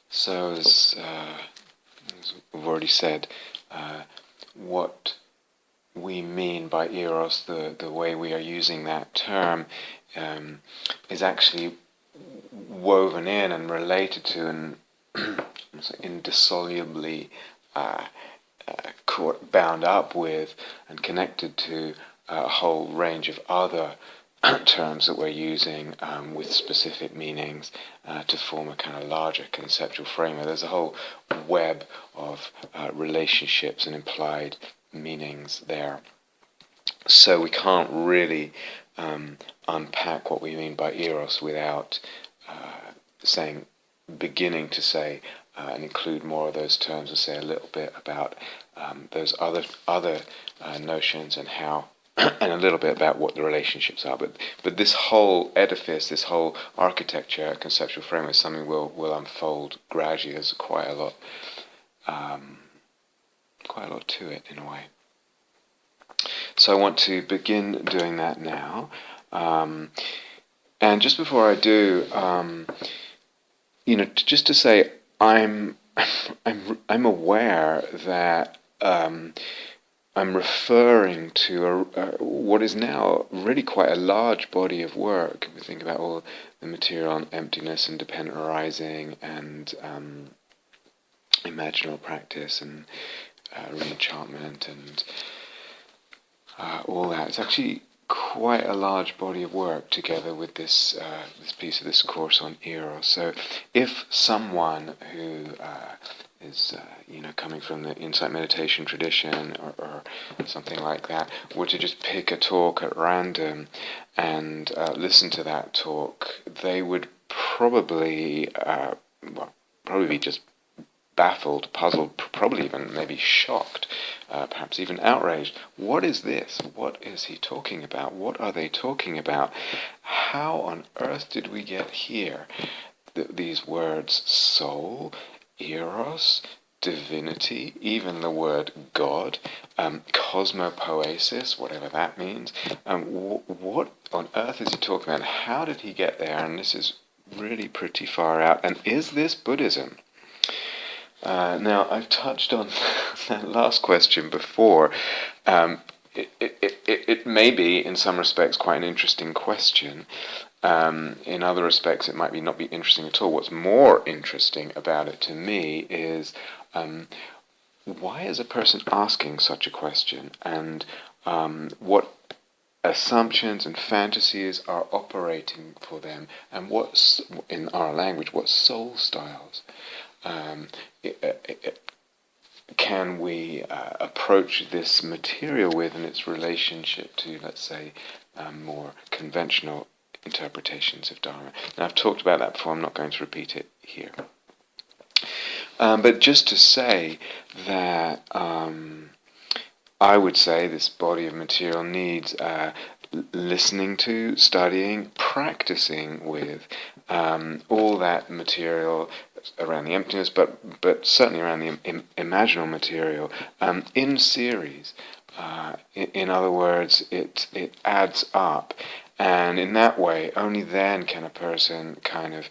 So, as we've already said, what we mean by Eros, the way we are using that term, is actually woven in and related to and indissolubly bound up with and connected to a whole range of other terms that we're using with specific meanings to form a kind of larger conceptual framework. There's a whole web of relationships and implied meanings there. So we can't really unpack what we mean by Eros without beginning to say and include more of those terms and say a little bit about those other notions and how, and a little bit about what the relationships are. But this whole edifice, this whole architecture, conceptual framework, is something will unfold gradually. There's quite a lot to it in a way. So I want to begin doing that now. And just before I do, just to say, I'm aware that I'm referring to what is now really quite a large body of work. If we think about all the material on emptiness and dependent arising and imaginal practice and re-enchantment and all that. It's actually quite a large body of work together with this piece of this course on Eros. So if someone who is coming from the insight meditation tradition or something like that were to just pick a talk at random and listen to that talk, they would probably be just baffled, puzzled, probably even maybe shocked, perhaps even outraged. What is this? What is he talking about? What are they talking about? How on earth did we get here? These words soul, Eros, divinity, even the word God, cosmopoesis, whatever that means. What on earth is he talking about? How did he get there? And this is really pretty far out. And is this Buddhism? Now, I've touched on that last question before. It may be, in some respects, quite an interesting question. In other respects, it might not be interesting at all. What's more interesting about it to me is why is a person asking such a question, and what assumptions and fantasies are operating for them, and what's, in our language, what soul styles can we approach this material with in its relationship to, let's say, more conventional interpretations of Dharma. Now, I've talked about that before, I'm not going to repeat it here. But just to say that I would say this body of material needs listening to, studying, practicing with all that material around the emptiness, but certainly around the imaginal material in series. In other words, it adds up, and in that way, only then can a person kind of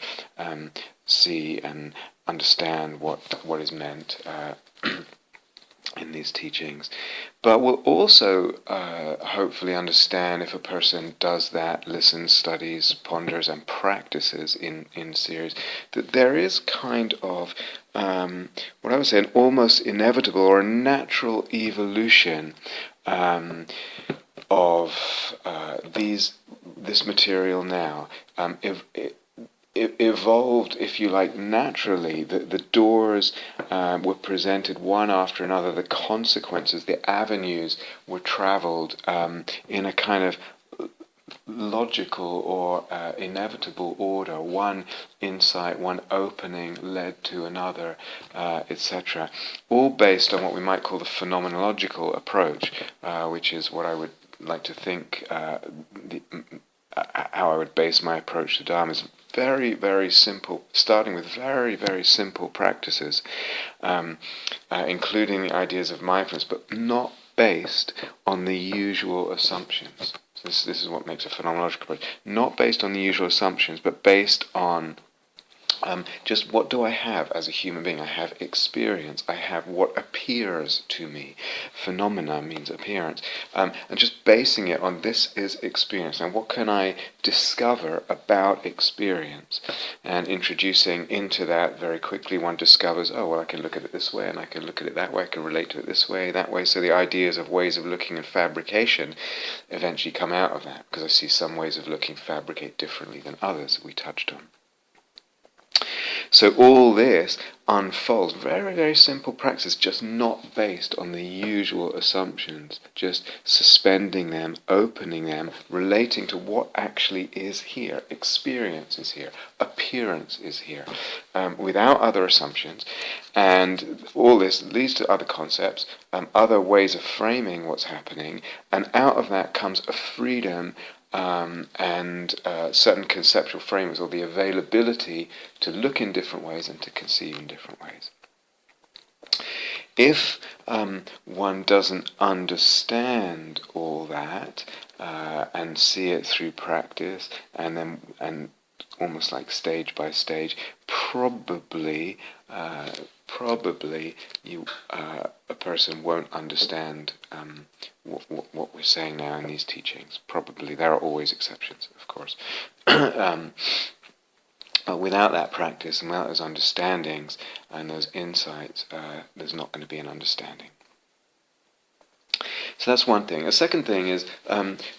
see and understand what is meant in these teachings. But we'll also hopefully understand, if a person does that, listens, studies, ponders, and practices in series, that there is kind of what I would say an almost inevitable or a natural evolution of this material now. Evolved, if you like, naturally. The doors were presented one after another. The consequences, the avenues were travelled in a kind of logical or inevitable order. One insight, one opening led to another, etc. All based on what we might call the phenomenological approach, which is what I would like to think how I would base my approach to Dharma is very, very simple, starting with very, very simple practices, including the ideas of mindfulness, but not based on the usual assumptions. So this is what makes a phenomenological approach. Not based on the usual assumptions, but based on Just what do I have as a human being? I have experience. I have what appears to me. Phenomena means appearance. And just basing it on this is experience. Now, what can I discover about experience? And introducing into that very quickly, one discovers, oh, well, I can look at it this way, and I can look at it that way, I can relate to it this way, that way. So the ideas of ways of looking and fabrication eventually come out of that, because I see some ways of looking fabricate differently than others that we touched on. So all this unfolds, very, very simple practice, just not based on the usual assumptions, just suspending them, opening them, relating to what actually is here. Experience is here, appearance is here, without other assumptions. And all this leads to other concepts, other ways of framing what's happening, and out of that comes a freedom and certain conceptual frameworks, or the availability to look in different ways and to conceive in different ways. If one doesn't understand all that and see it through practice, and almost like stage by stage, probably a person won't understand what we're saying now in these teachings. Probably. There are always exceptions, of course. But without that practice and without those understandings and those insights, there's not going to be an understanding. So that's one thing. A second thing is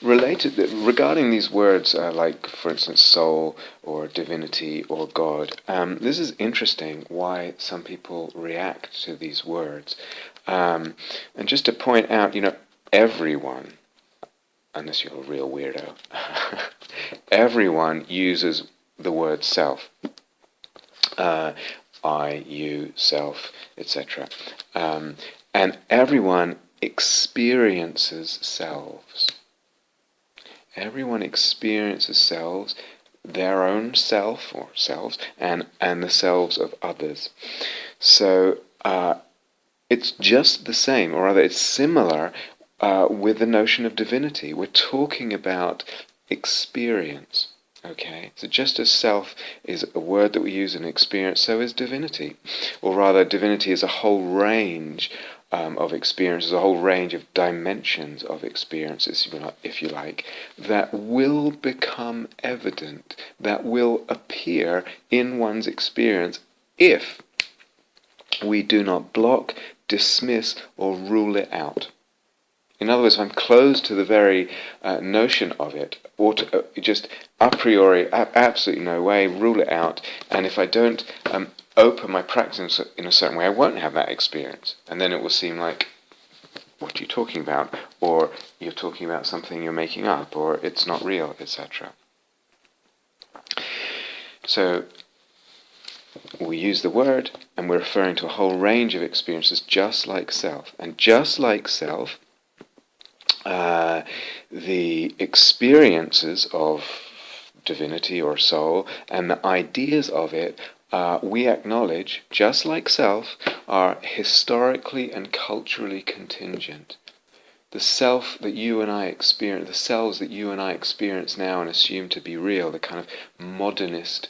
regarding these words like, for instance, soul or divinity or God. This is interesting why some people react to these words. And just to point out, everyone, unless you're a real weirdo, everyone uses the word self. I, you, self, etc. And everyone experiences selves. Everyone experiences selves, their own self or selves, and the selves of others. So it's just the same, or rather it's similar with the notion of divinity. We're talking about experience. Okay, so just as self is a word that we use in experience, so is divinity. Or rather, divinity is a whole range of experiences, a whole range of dimensions of experiences, if you like, that will become evident, that will appear in one's experience if we do not block, dismiss, or rule it out. In other words, if I'm closed to the very notion of it, or to, just a priori, absolutely no way, rule it out, and if I don't open my practice in a certain way, I won't have that experience. And then it will seem like, what are you talking about? Or you're talking about something you're making up, or it's not real, etc. So we use the word, and we're referring to a whole range of experiences, just like self. And just like self, the experiences of divinity or soul and the ideas of it, we acknowledge, just like self, are historically and culturally contingent. The self that you and I experience, the selves that you and I experience now and assume to be real, the kind of modernist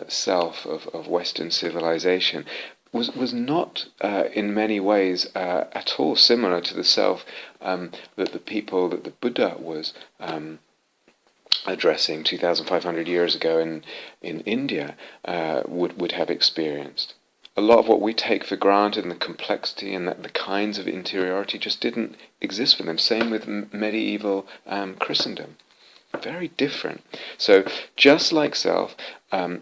self of Western civilization, was not in many ways at all similar to the self that the Buddha was addressing 2,500 years ago in India would have experienced. A lot of what we take for granted and the complexity and the kinds of interiority just didn't exist for them. Same with medieval Christendom. Very different. So just like self,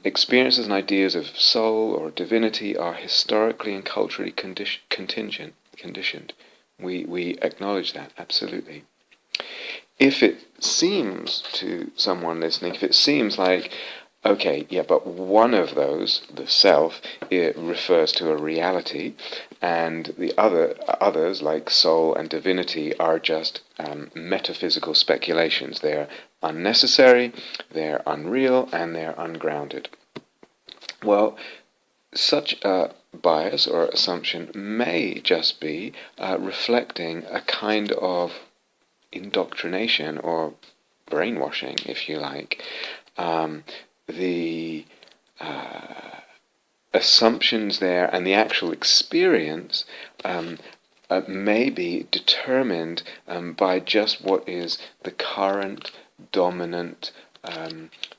experiences and ideas of soul or divinity are historically and culturally conditioned. We acknowledge that, absolutely. If it seems to someone listening, if it seems like, okay, yeah, but one of those, the self, it refers to a reality, and the others, like soul and divinity, are just metaphysical speculations. They're unnecessary, they're unreal, and they're ungrounded. Well, such a bias or assumption may just be reflecting a kind of indoctrination or brainwashing, if you like. assumptions there and the actual experience may be determined by just what is the current dominant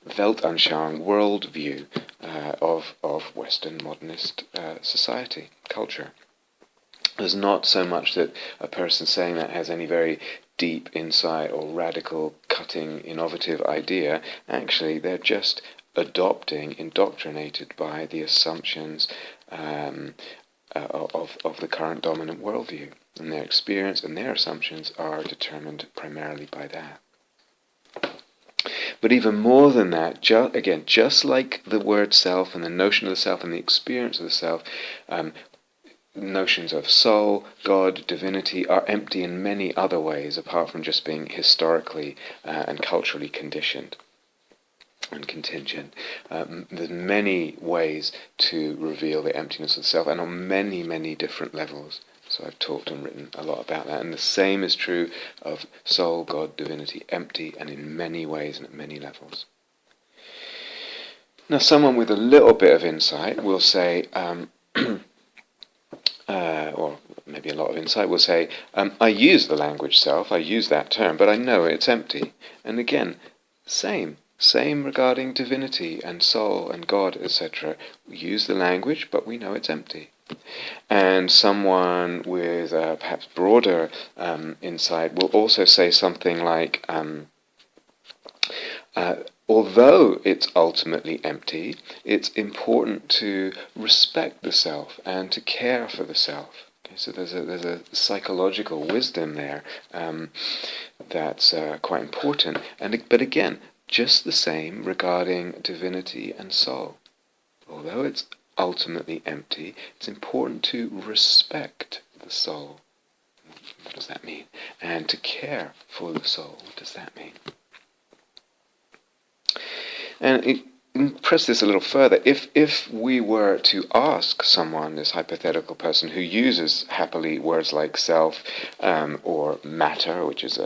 Weltanschauung, worldview of Western modernist society, culture. There's not so much that a person saying that has any very deep insight or radical, cutting, innovative idea. Actually, they're just adopting, indoctrinated by the assumptions of the current dominant worldview. And their experience and their assumptions are determined primarily by that. But even more than that, again, just like the word self and the notion of the self and the experience of the self, notions of soul, God, divinity are empty in many other ways apart from just being historically and culturally conditioned and contingent. There's many ways to reveal the emptiness of the self, and on many, many different levels. So I've talked and written a lot about that. And the same is true of soul, God, divinity, empty, and in many ways and at many levels. Now, someone with a little bit of insight will say, or maybe a lot of insight will say, I use the language self, I use that term, but I know it's empty. And again, same regarding divinity and soul and God, etc. We use the language, but we know it's empty. And someone with perhaps broader insight will also say something like, although it's ultimately empty, it's important to respect the self and to care for the self. Okay, so there's a psychological wisdom there that's quite important. But again, just the same regarding divinity and soul. Although it's ultimately empty, it's important to respect the soul. What does that mean? And to care for the soul. What does that mean? And press this a little further. If we were to ask someone, this hypothetical person who uses happily words like self or matter, which is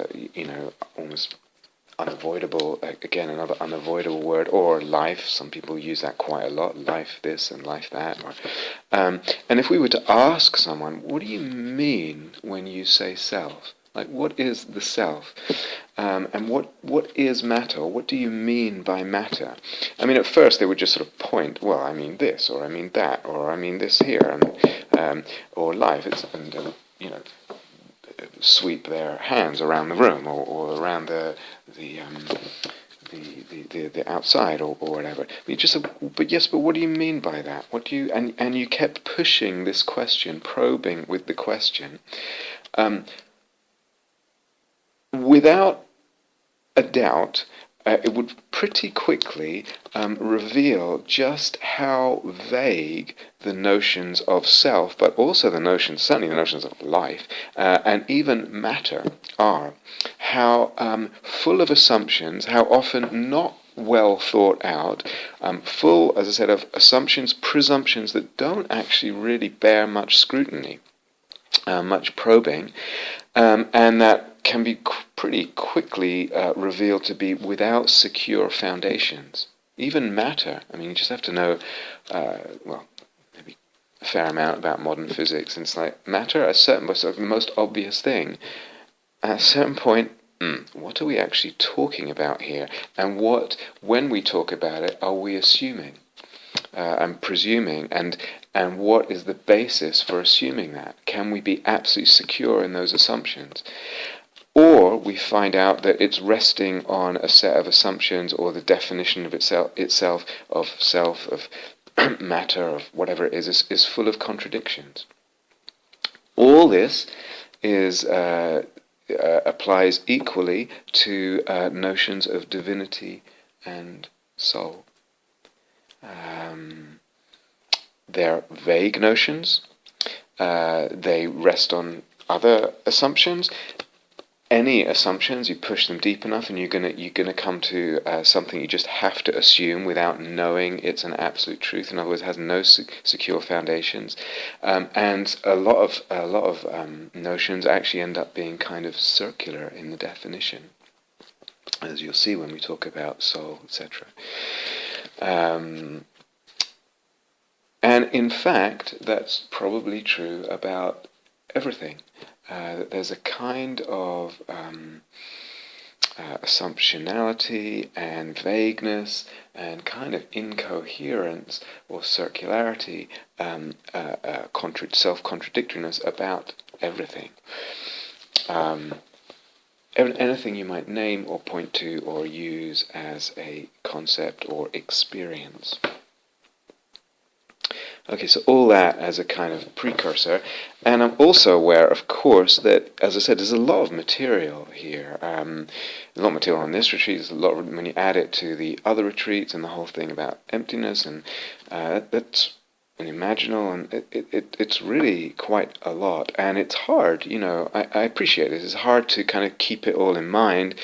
almost unavoidable, again another unavoidable word, or life. Some people use that quite a lot. Life this and life that. And if we were to ask someone, what do you mean when you say self? Like, what is the self? And what is matter? Or what do you mean by matter? I mean, at first they would just sort of point, well, I mean this, or I mean that, or I mean this here, and or life. Sweep their hands around the room or around the outside or whatever. But what do you mean by that? What do you and you kept pushing this question, probing with the question. Without a doubt, it would pretty quickly reveal just how vague the notions of self, but also certainly the notions of life, and even matter are. How full of assumptions, how often not well thought out, full, as I said, of assumptions, presumptions that don't actually really bear much scrutiny, much probing, and that can be pretty quickly revealed to be without secure foundations. Even matter, I mean, you just have to know, maybe a fair amount about modern physics, and it's like, matter, the most obvious thing, at a certain point, what are we actually talking about here? And when we talk about it, are we assuming? And presuming, and what is the basis for assuming that? Can we be absolutely secure in those assumptions? Or we find out that it's resting on a set of assumptions, or the definition of itself of self, of matter, of whatever it is full of contradictions. All this applies equally to notions of divinity and soul. They're vague notions. They rest on other assumptions. Any assumptions, you push them deep enough, and you're gonna come to something you just have to assume without knowing it's an absolute truth. In other words, it has no secure foundations, and a lot of notions actually end up being kind of circular in the definition, as you'll see when we talk about soul, etc. And in fact, that's probably true about everything. That there's a kind of assumptionality and vagueness and kind of incoherence or circularity, self-contradictoriness about everything. Anything you might name or point to or use as a concept or experience. Okay, so all that as a kind of precursor. And I'm also aware, of course, that, as I said, there's a lot of material here. There's a lot of material on this retreat. There's a lot of, when you add it to the other retreats and the whole thing about emptiness, and that's an imaginal, and it's really quite a lot. And it's hard, I appreciate this. It's hard to kind of keep it all in mind,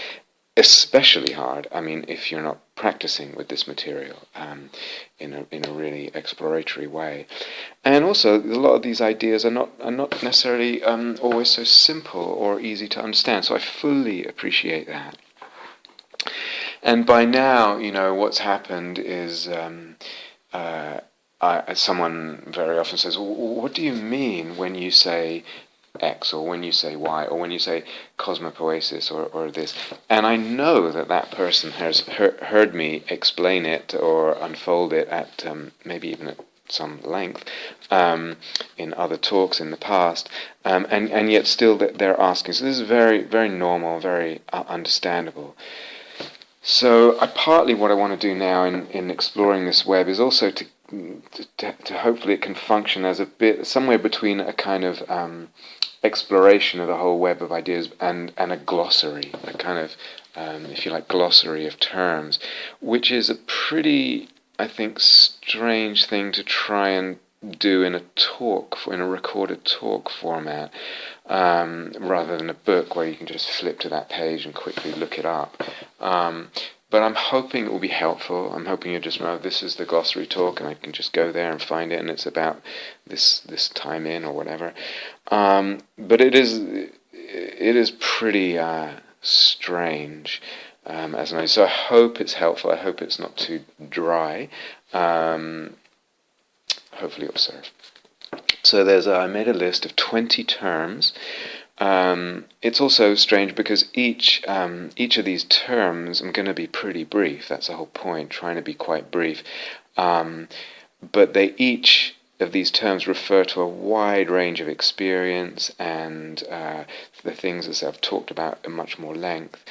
especially hard, if you're not practicing with this material in a really exploratory way. And also, a lot of these ideas are not necessarily always so simple or easy to understand, so I fully appreciate that. And by now, what's happened is someone very often says, what do you mean when you say X, or when you say Y, or when you say cosmopoesis, or this? And I know that person has heard me explain it or unfold it at maybe even at some length in other talks in the past, and yet still they're asking. So this is very, very normal, very understandable. So partly what I want to do now in exploring this web is also to hopefully it can function as a bit somewhere between a kind of exploration of the whole web of ideas and a glossary, a kind of, if you like, glossary of terms, which is a pretty, I think, strange thing to try and do in a recorded talk format, rather than a book where you can just flip to that page and quickly look it up. But I'm hoping it will be helpful. I'm hoping you'll just know this is the glossary talk, and I can just go there and find it, and it's about this time in or whatever. But it is pretty strange, as I know. So I hope it's helpful. I hope it's not too dry. Hopefully it'll serve. So I made a list of 20 terms. It's also strange because each of these terms, I'm going to be pretty brief. That's the whole point, trying to be quite brief. But each of these terms refer to a wide range of experience and the things that I've talked about in much more length.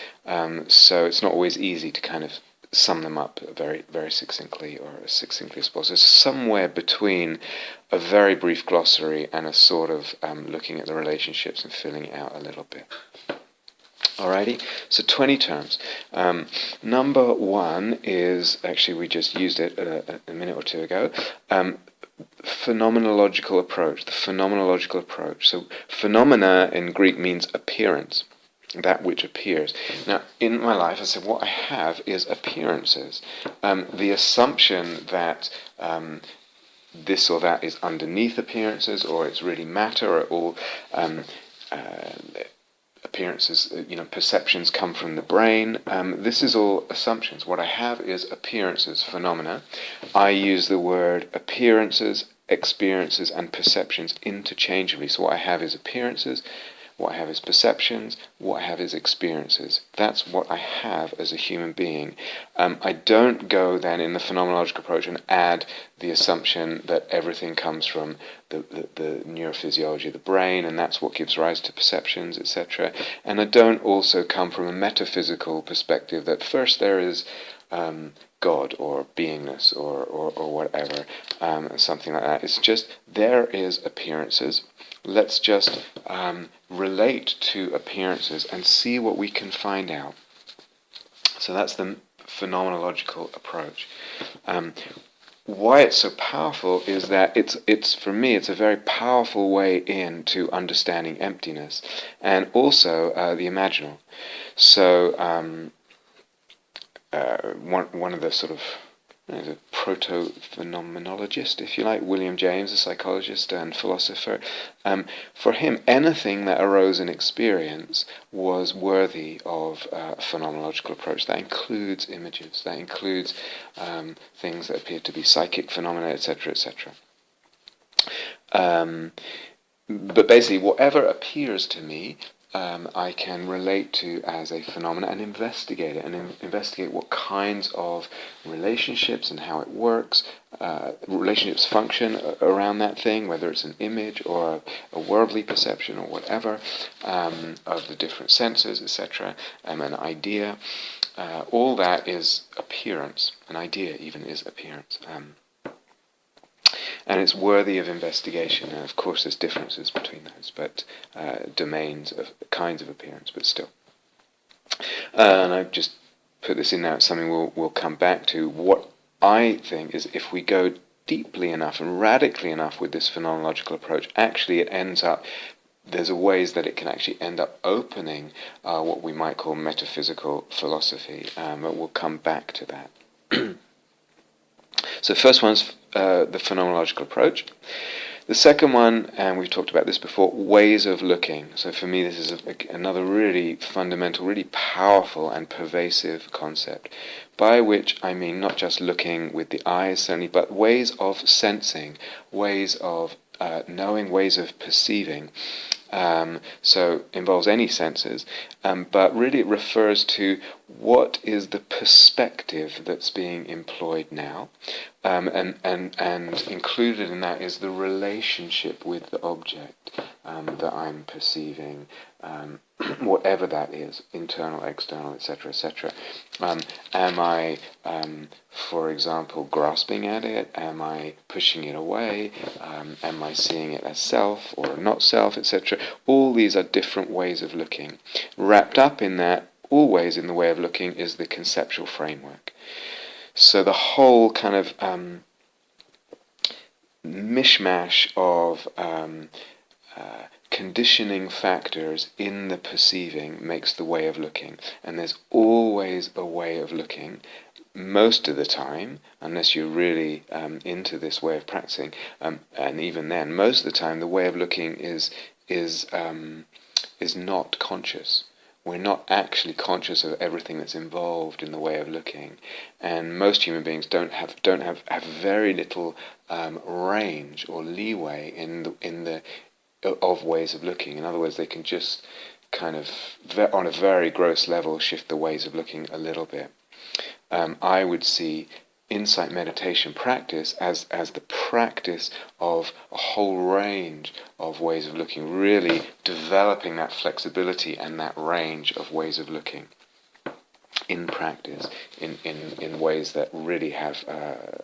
So it's not always easy to kind of sum them up very, very succinctly, or as succinctly as possible. So somewhere between a very brief glossary and a sort of looking at the relationships and filling it out a little bit. Alrighty, so 20 terms. Number one is, actually we just used it a minute or two ago, phenomenological approach, the phenomenological approach. So phenomena in Greek means appearance, that which appears. Now, in my life, I said what I have is appearances. The assumption that this or that is underneath appearances, or it's really matter, or all appearances, perceptions come from the brain. This is all assumptions. What I have is appearances, phenomena. I use the word appearances, experiences, and perceptions interchangeably. So what I have is appearances, what I have is perceptions, what I have is experiences. That's what I have as a human being. I don't go then in the phenomenological approach and add the assumption that everything comes from the neurophysiology of the brain, and that's what gives rise to perceptions, etc. And I don't also come from a metaphysical perspective that first there is God or beingness or whatever, something like that. It's just there is appearances. Let's just relate to appearances and see what we can find out. So that's the phenomenological approach. Why it's so powerful is that it's for me it's a very powerful way into understanding emptiness and also the imaginal. So one of the sort of the proto-phenomenologist, if you like, William James, a psychologist and philosopher, for him, anything that arose in experience was worthy of a phenomenological approach. That includes images, that includes things that appear to be psychic phenomena, etc., etc. But basically, whatever appears to me, I can relate to as a phenomenon and investigate it, and investigate what kinds of relationships and how it works, relationships function around that thing, whether it's an image or a worldly perception or whatever, of the different senses, etc., an idea. All that is appearance. An idea even is appearance. And it's worthy of investigation. And of course, there's differences between those, but domains of kinds of appearance, but still. And I've just put this in now. It's something we'll come back to. What I think is, if we go deeply enough and radically enough with this phenomenological approach, actually it ends up. There's ways that it can actually end up opening what we might call metaphysical philosophy. But we'll come back to that. So first one's the phenomenological approach. The second one, and we've talked about this before, ways of looking. So for me this is another really fundamental, really powerful and pervasive concept, by which I mean not just looking with the eyes certainly, but ways of sensing, ways of knowing, ways of perceiving. So involves any senses, but really it refers to what is the perspective that's being employed now, and included in that is the relationship with the object that I'm perceiving, whatever that is, internal, external, etc., etc. Am I, for example, grasping at it? Am I pushing it away? Am I seeing it as self or not self, etc.? All these are different ways of looking. Wrapped up in that, always in the way of looking, is the conceptual framework. So the whole kind of mishmash of conditioning factors in the perceiving makes the way of looking. And there's always a way of looking. Most of the time, unless you're really into this way of practicing, and even then, most of the time, the way of looking is not conscious. We're not actually conscious of everything that's involved in the way of looking, and most human beings have very little range or leeway in the of ways of looking. In other words, they can just kind of on a very gross level shift the ways of looking a little bit. I would see insight meditation practice as the practice of a whole range of ways of looking, really developing that flexibility and that range of ways of looking in practice, in ways that really have a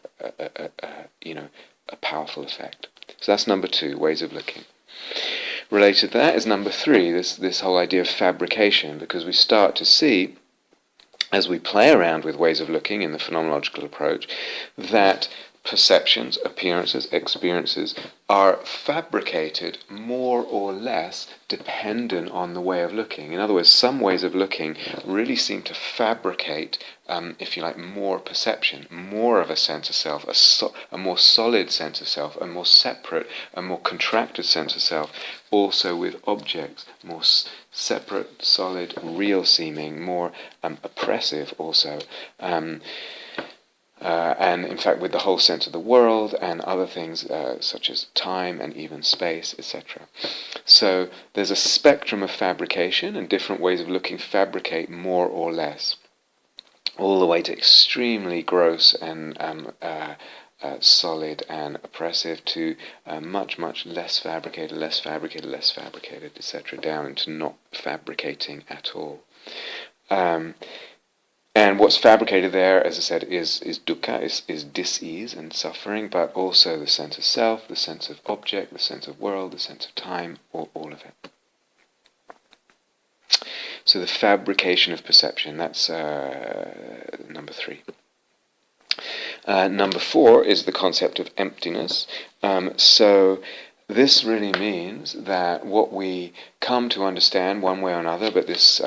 powerful effect. So that's number 2, ways of looking. Related to that is number 3, this whole idea of fabrication, because we start to see, as we play around with ways of looking in the phenomenological approach, that perceptions, appearances, experiences are fabricated more or less dependent on the way of looking. In other words, some ways of looking really seem to fabricate, if you like, more perception, more of a sense of self, a more solid sense of self, a more separate, a more contracted sense of self, also with objects, more separate, solid, real seeming, more oppressive also. And in fact with the whole sense of the world and other things such as time and even space, etc. So there's a spectrum of fabrication, and different ways of looking fabricate more or less, all the way to extremely gross and solid and oppressive, to much, much less fabricated, etc., down into not fabricating at all. And what's fabricated there, as I said, is dukkha, is dis-ease and suffering, but also the sense of self, the sense of object, the sense of world, the sense of time, all of it. So the fabrication of perception, that's number 3. Number 4 is the concept of emptiness. So this really means that what we come to understand one way or another, but these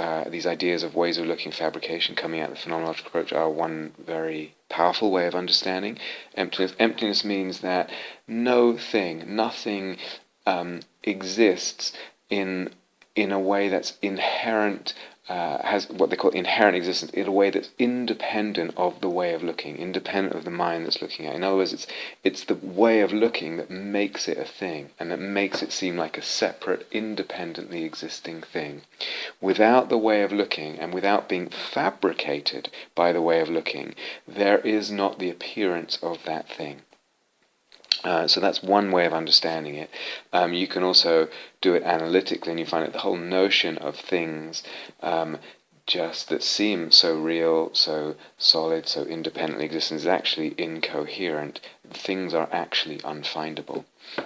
ideas of ways of looking, fabrication coming out of the phenomenological approach, are one very powerful way of understanding emptiness. Emptiness means that nothing exists in a way that's inherent has what they call inherent existence in a way that's independent of the way of looking, independent of the mind that's looking at it. In other words, it's the way of looking that makes it a thing, and that makes it seem like a separate, independently existing thing. Without the way of looking, and without being fabricated by the way of looking, there is not the appearance of that thing. So that's one way of understanding it. You can also do it analytically, and you find that the whole notion of things just that seem so real, so solid, so independently existent is actually incoherent. Things are actually unfindable.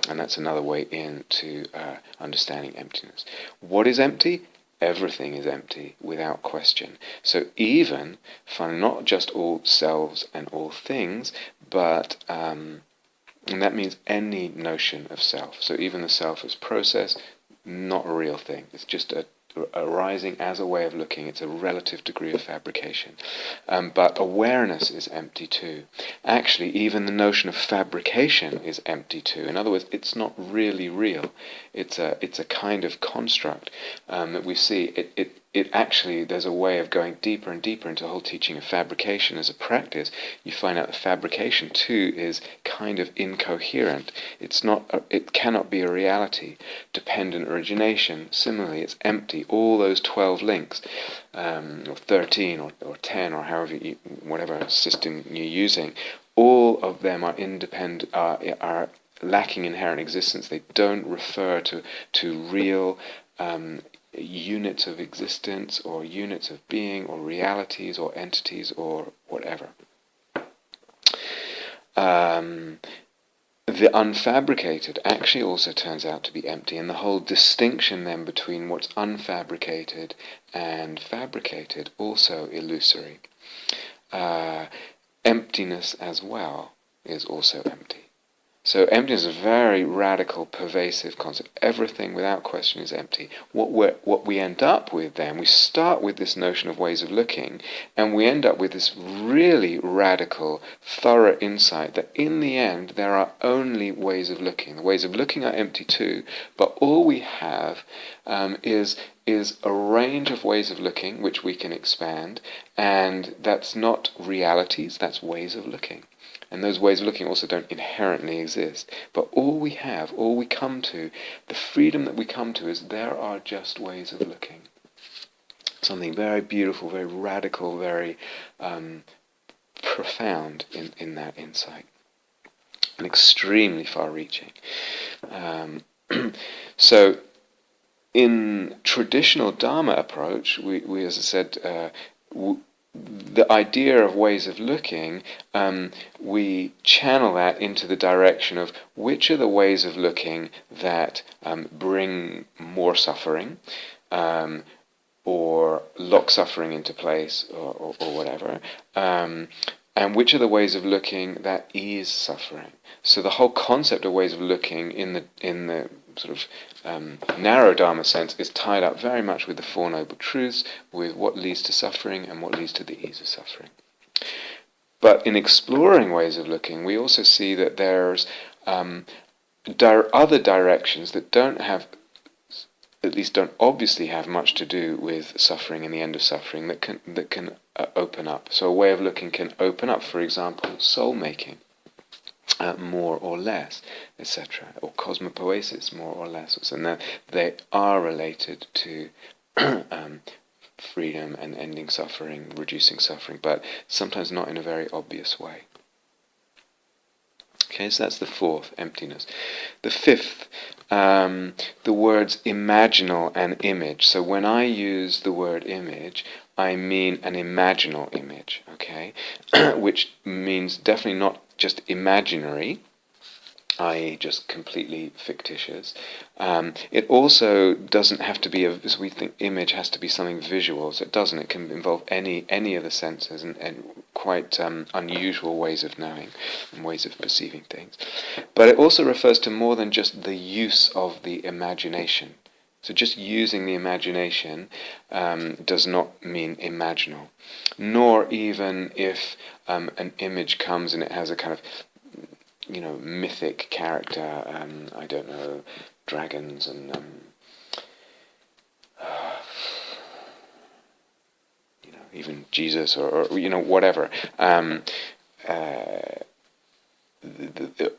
And that's another way into understanding emptiness. What is empty? Everything is empty, without question. So even, not just all selves and all things, but and that means any notion of self. So even the self as process, not a real thing. It's just arising as a way of looking. It's a relative degree of fabrication. But awareness is empty too. Actually, even the notion of fabrication is empty too. In other words, it's not really real. It's a kind of construct that we see. It actually, there's a way of going deeper and deeper into the whole teaching of fabrication as a practice. You find out that fabrication too is kind of incoherent. It cannot be a reality. Dependent origination, similarly, it's empty. All those 12 links, or 13, or 10, or however whatever system you're using, all of them are independent, are lacking inherent existence. They don't refer to real units of existence, or units of being, or realities, or entities, or whatever. The unfabricated actually also turns out to be empty, and the whole distinction then between what's unfabricated and fabricated also illusory. Emptiness as well is also empty. So emptiness is a very radical, pervasive concept. Everything, without question, is empty. What we end up with then, we start with this notion of ways of looking, and we end up with this really radical, thorough insight that in the end there are only ways of looking. The ways of looking are empty too, but all we have is a range of ways of looking which we can expand, and that's not realities, that's ways of looking. And those ways of looking also don't inherently exist. But all we have, all we come to, the freedom that we come to is there are just ways of looking. Something very beautiful, very radical, very profound in that insight. And extremely far-reaching. So in traditional Dharma approach, we as I said, the idea of ways of looking, we channel that into the direction of which are the ways of looking that bring more suffering, or lock suffering into place, or whatever, and which are the ways of looking that ease suffering. So the whole concept of ways of looking in the sort of narrow Dharma sense is tied up very much with the Four Noble Truths, with what leads to suffering and what leads to the ease of suffering. But in exploring ways of looking, we also see that there's other directions that don't obviously have much to do with suffering and the end of suffering that can open up. So a way of looking can open up, for example, soulmaking. More or less, etc., or cosmopoesis, more or less, and that they are related to freedom and ending suffering, reducing suffering, but sometimes not in a very obvious way. Okay, so that's the fourth, emptiness. The fifth, the words imaginal and image. So when I use the word image, I mean an imaginal image, okay, which means definitely not just imaginary, i.e. just completely fictitious. It also doesn't have to be, as we think image has to be something visual, so it doesn't. It can involve any of the senses and quite unusual ways of knowing and ways of perceiving things. But it also refers to more than just the use of the imagination. So just using the imagination does not mean imaginal, nor even if an image comes and it has a kind of, mythic character, I don't know, dragons and even Jesus or whatever.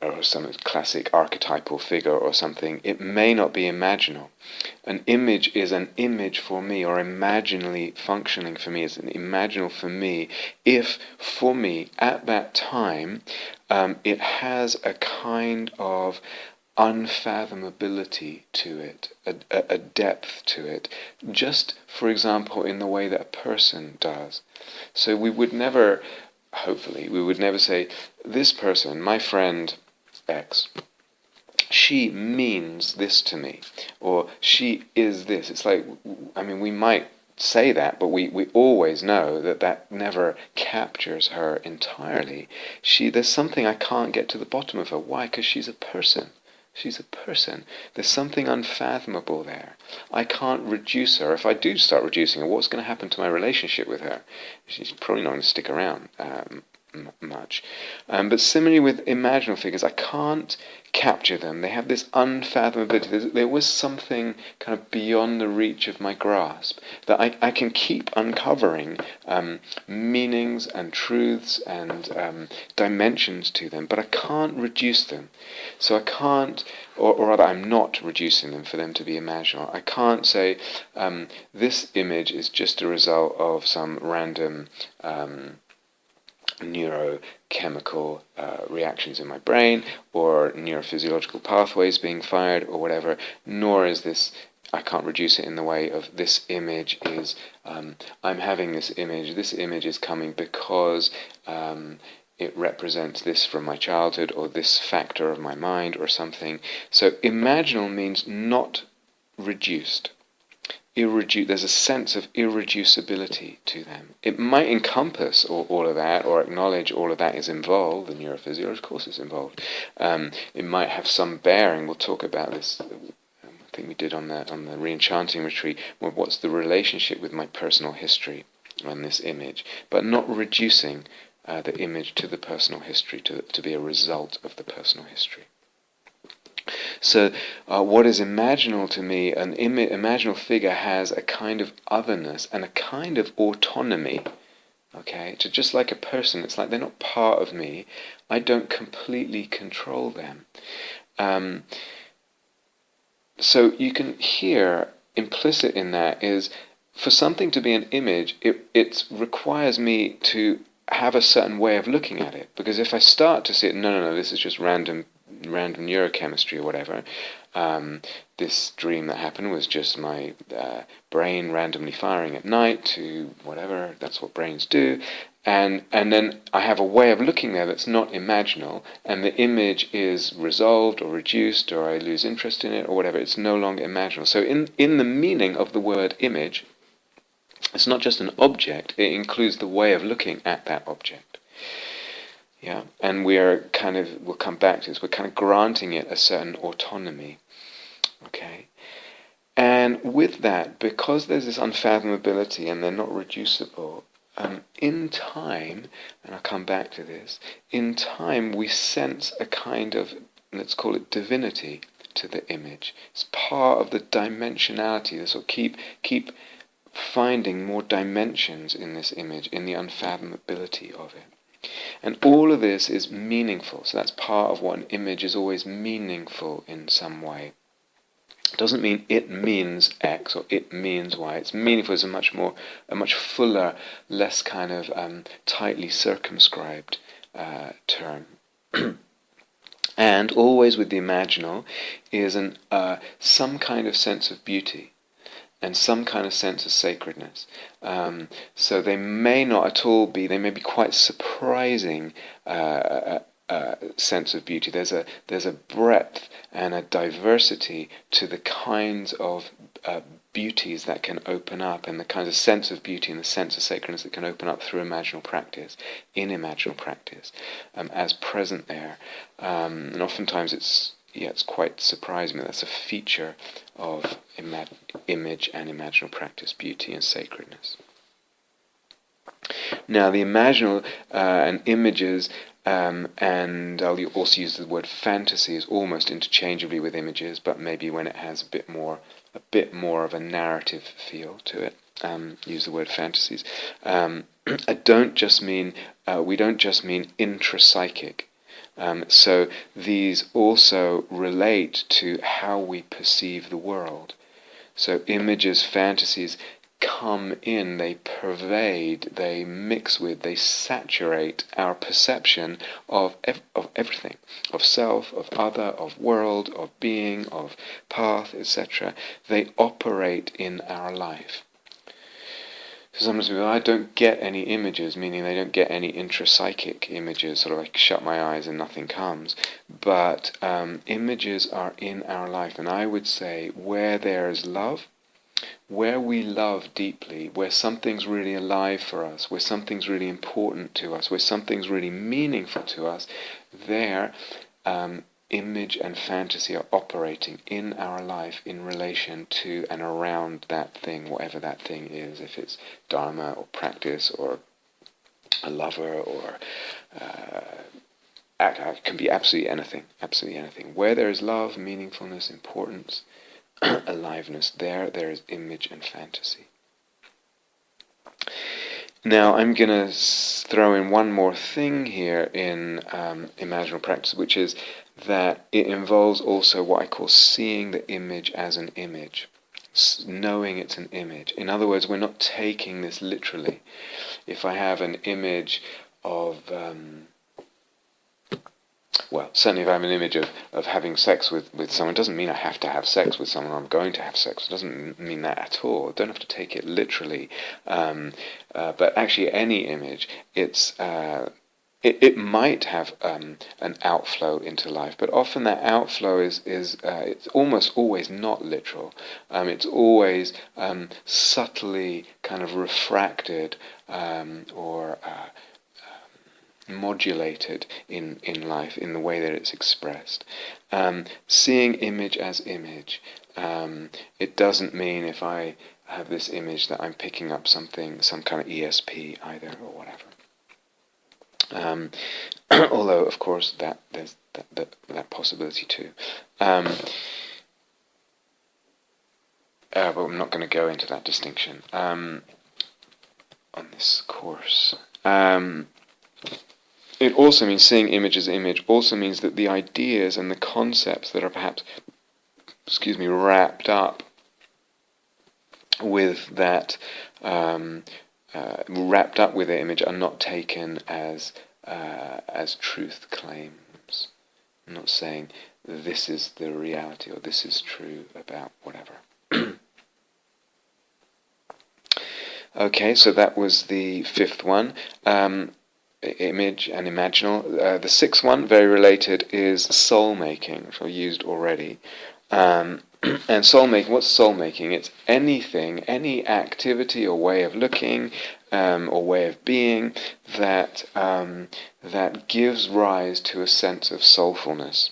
Or some classic archetypal figure or something, it may not be imaginal. An image is an image for me, or imaginally functioning for me, is an imaginal for me, if for me at that time it has a kind of unfathomability to it, a depth to it, just, for example, in the way that a person does. So we would never, hopefully, we would never say, this person, my friend X, she means this to me, or she is this. It's like, I mean, we might say that, but we always know that that never captures her entirely. There's something I can't get to the bottom of her. Why? Because she's a person. She's a person. There's something unfathomable there. I can't reduce her. If I do start reducing her, what's going to happen to my relationship with her? She's probably not going to stick around much. But similarly with imaginal figures, I can't capture them. They have this unfathomability. There was something kind of beyond the reach of my grasp that I can keep uncovering meanings and truths and dimensions to them, but I can't reduce them. So I can't, or rather I'm not reducing them for them to be imaginal. I can't say this image is just a result of some random neurochemical reactions in my brain or neurophysiological pathways being fired or whatever, nor is this, I can't reduce it in the way of this image is, I'm having this image is coming because it represents this from my childhood or this factor of my mind or something. So imaginal means not reduced. There's a sense of irreducibility to them. It might encompass all of that, or acknowledge all of that is involved. The neurophysiology, of course, is involved. It might have some bearing. We'll talk about this. I think we did on the re-enchanting retreat. What's the relationship with my personal history and this image, but not reducing the image to the personal history to be a result of the personal history. So what is imaginal to me, an imaginal figure has a kind of otherness and a kind of autonomy, okay? So just like a person, it's like they're not part of me. I don't completely control them. So you can hear, implicit in that is, for something to be an image, it requires me to have a certain way of looking at it. Because if I start to see it, no, this is just random neurochemistry or whatever. This dream that happened was just my brain randomly firing at night to whatever, that's what brains do. And then I have a way of looking there that's not imaginal, and the image is resolved or reduced, or I lose interest in it or whatever. It's no longer imaginal. So in the meaning of the word image, it's not just an object, it includes the way of looking at that object. Yeah, and we'll come back to this, we're kind of granting it a certain autonomy, okay? And with that, because there's this unfathomability and they're not reducible, in time, and I'll come back to this, in time we sense a kind of, let's call it divinity to the image. It's part of the dimensionality, this will keep finding more dimensions in this image, in the unfathomability of it. And all of this is meaningful. So that's part of what an image is, always meaningful in some way. It doesn't mean it means X or it means Y. It's meaningful is a much fuller, less kind of tightly circumscribed term. And always with the imaginal is some kind of sense of beauty and some kind of sense of sacredness. So they may not at all be, they may be quite surprising sense of beauty. There's a breadth and a diversity to the kinds of beauties that can open up, and the kind of sense of beauty and the sense of sacredness that can open up through imaginal practice, in imaginal practice, as present there. And oftentimes it's quite surprising that that's a feature of image and imaginal practice, beauty and sacredness. Now, the imaginal and images, and I'll also use the word fantasies almost interchangeably with images, but maybe when it has a bit more of a narrative feel to it. use the word fantasies. I don't just mean we don't just mean intrapsychic. So these also relate to how we perceive the world. So images, fantasies come in, they pervade, they mix with, they saturate our perception of everything, of self, of other, of world, of being, of path, etc. They operate in our life. So sometimes people, I don't get any images, meaning they don't get any intrapsychic images, sort of like shut my eyes and nothing comes. But images are in our life, and I would say where there is love, where we love deeply, where something's really alive for us, where something's really important to us, where something's really meaningful to us, there image and fantasy are operating in our life in relation to and around that thing, whatever that thing is, if it's dharma or practice or a lover or it can be absolutely anything, absolutely anything. Where there is love, meaningfulness, importance, aliveness, there is image and fantasy. Now I'm going to throw in one more thing here in imaginal practice, which is that it involves also what I call seeing the image as an image, knowing it's an image. In other words, we're not taking this literally. If I have an image of certainly if I have an image of having sex with someone, it doesn't mean I have to have sex with someone or I'm going to have sex. It doesn't mean that at all. I don't have to take it literally. But actually any image, it might have an outflow into life, but often that outflow is it's almost always not literal. It's always subtly kind of refracted or modulated in life in the way that it's expressed. Seeing image as image, it doesn't mean if I have this image that I'm picking up something, some kind of ESP either or whatever. Although of course there's that possibility too. But I'm not going to go into that distinction on this course. It also means seeing image as image also means that the ideas and the concepts that are perhaps, wrapped up with that, wrapped up with the image are not taken as truth claims. I'm not saying this is the reality or this is true about whatever. Okay, so that was the fifth one. Image and imaginal. The sixth one, very related, is soul-making, which I used already. And soul-making, what's soul-making? It's anything, any activity or way of looking or way of being that gives rise to a sense of soulfulness.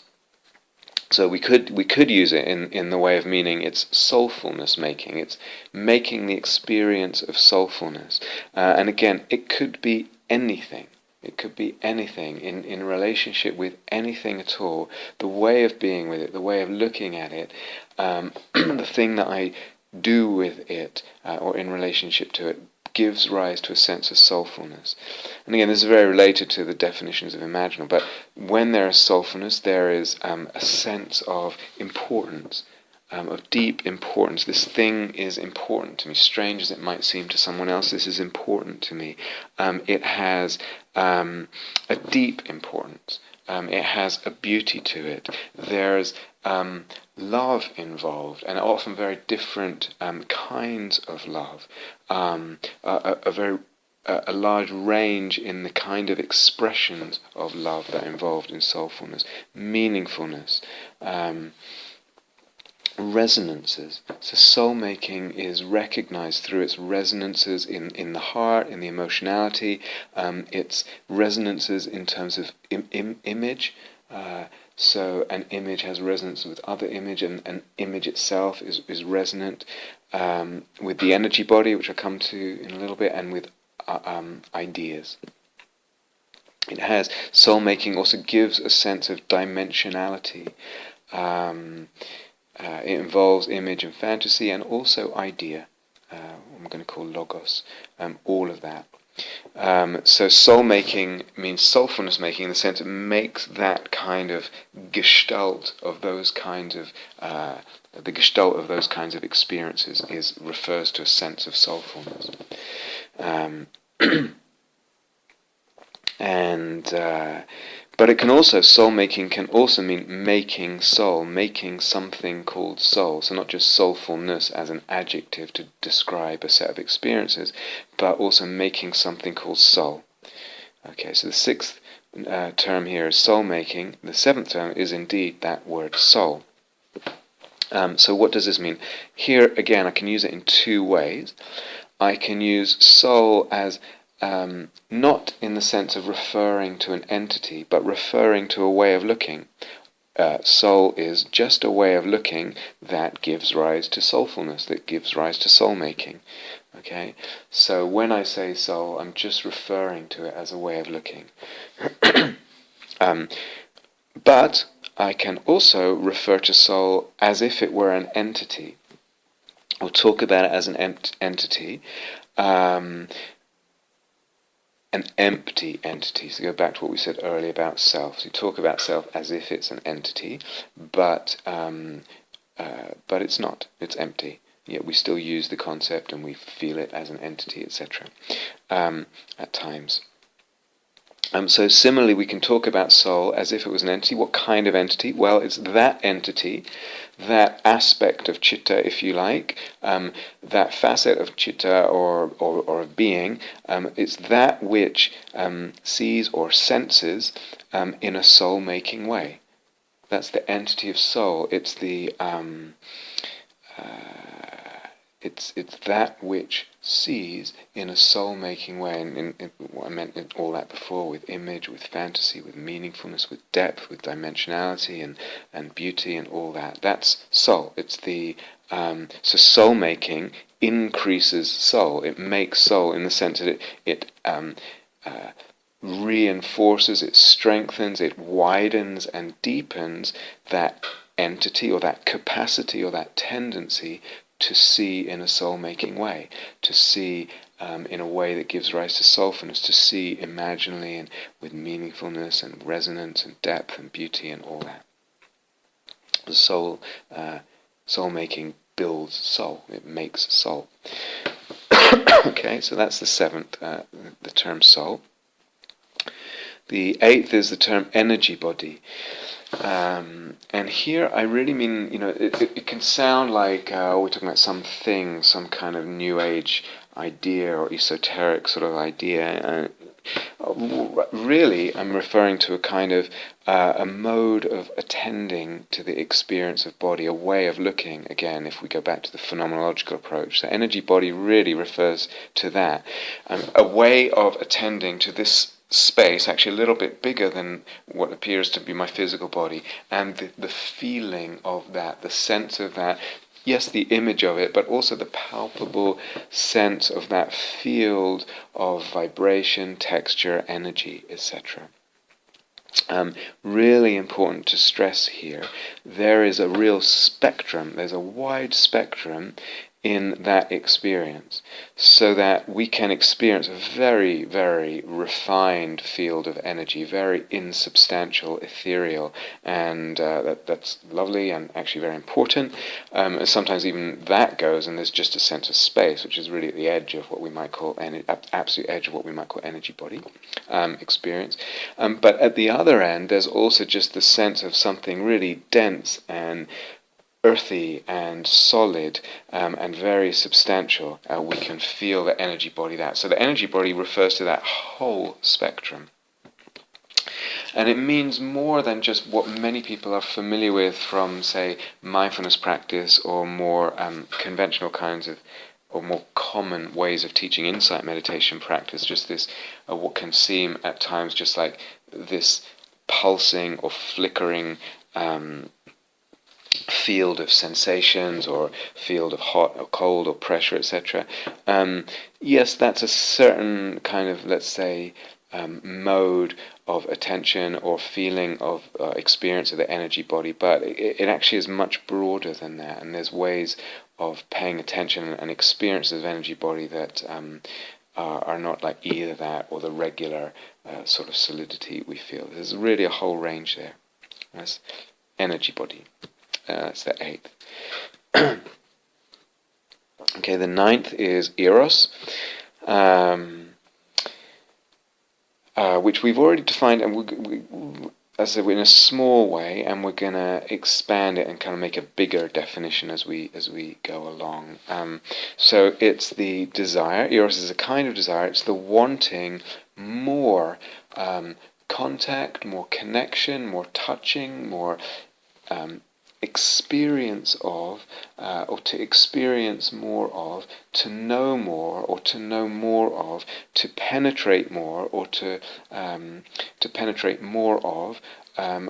So we could use it in the way of meaning it's soulfulness making. It's making the experience of soulfulness. And again, it could be anything. It could be anything in relationship with anything at all. The way of being with it, the way of looking at it, the thing that I do with it or in relationship to it gives rise to a sense of soulfulness. And again, this is very related to the definitions of imaginal, but when there is soulfulness, there is a sense of importance, of deep importance. This thing is important to me. Strange as it might seem to someone else, this is important to me. It has a deep importance. It has a beauty to it. There's love involved, and often very different kinds of love. A large range in the kind of expressions of love that are involved in soulfulness, meaningfulness, resonances. So soul-making is recognized through its resonances in the heart, in the emotionality, its resonances in terms of image. So an image has resonance with other image, and an image itself is resonant with the energy body, which I'll come to in a little bit, and with ideas. It has soul-making also gives a sense of dimensionality. It involves image and fantasy and also idea. I'm going to call logos, all of that. So soul making means soulfulness making in the sense it makes that kind of gestalt of those kinds of the gestalt of those kinds of experiences refers to a sense of soulfulness. But it can also, soul making can also mean making soul, making something called soul. So not just soulfulness as an adjective to describe a set of experiences, but also making something called soul. Okay, so the sixth term here is soul making. The seventh term is indeed that word soul. So what does this mean? Here again, I can use it in two ways. I can use soul as not in the sense of referring to an entity, but referring to a way of looking. Soul is just a way of looking that gives rise to soulfulness, that gives rise to soul making. Okay, so when I say soul, I'm just referring to it as a way of looking. But I can also refer to soul as if it were an entity, or talk about it as an entity. An empty entity. So go back to what we said earlier about self. So you talk about self as if it's an entity, but it's not. It's empty. Yet we still use the concept and we feel it as an entity, etc. At times. So similarly, we can talk about soul as if it was an entity. What kind of entity? Well, it's that entity, that aspect of citta, if you like, that facet of citta or of being. It's that which sees or senses in a soul-making way. That's the entity of soul. It's the it's that which sees in a soul-making way, and what I meant in all that before, with image, with fantasy, with meaningfulness, with depth, with dimensionality and beauty and all that. That's soul. It's the so soul-making increases soul. It makes soul in the sense that it reinforces, it strengthens, it widens and deepens that entity or that capacity or that tendency to see in a soul-making way, to see in a way that gives rise to soulfulness, to see imaginally and with meaningfulness and resonance and depth and beauty and all that. The soul-making builds soul. It makes soul. Okay, so that's the seventh, the term soul. The eighth is the term energy body. And here I really mean, it can sound like we're talking about something, some kind of new age idea or esoteric sort of idea. Really, I'm referring to a kind of a mode of attending to the experience of body, a way of looking. Again, if we go back to the phenomenological approach, the energy body really refers to that, a way of attending to this space, actually a little bit bigger than what appears to be my physical body, and the feeling of that, the sense of that. Yes, the image of it, but also the palpable sense of that field of vibration, texture, energy, etc. Really important to stress here, there is a real spectrum, there's a wide spectrum in that experience, so that we can experience a very, very refined field of energy, very insubstantial, ethereal, and that's lovely and actually very important. And sometimes even that goes, and there's just a sense of space, which is really at the edge of what we might call absolute edge of what we might call energy body experience. But at the other end, there's also just the sense of something really dense and earthy and solid and very substantial. We can feel the energy body that. So the energy body refers to that whole spectrum. And it means more than just what many people are familiar with from, say, mindfulness practice or more conventional kinds of, or more common ways of teaching insight meditation practice, just this, what can seem at times just like this pulsing or flickering field of sensations or field of hot or cold or pressure, etc. Yes, that's a certain kind of, let's say, mode of attention or feeling of experience of the energy body, but it actually is much broader than that, and there's ways of paying attention and experiences of energy body that are not like either that or the regular sort of solidity we feel. There's really a whole range there. That's energy body. That's the 8th. Okay, the 9th is Eros, which we've already defined, and as I said, in a small way, and we're going to expand it and kind of make a bigger definition as we go along. So it's the desire. Eros is a kind of desire. It's the wanting more contact, more connection, more touching, more experience of, or to experience more of, to know more, or to know more of, to penetrate more, or to penetrate more of,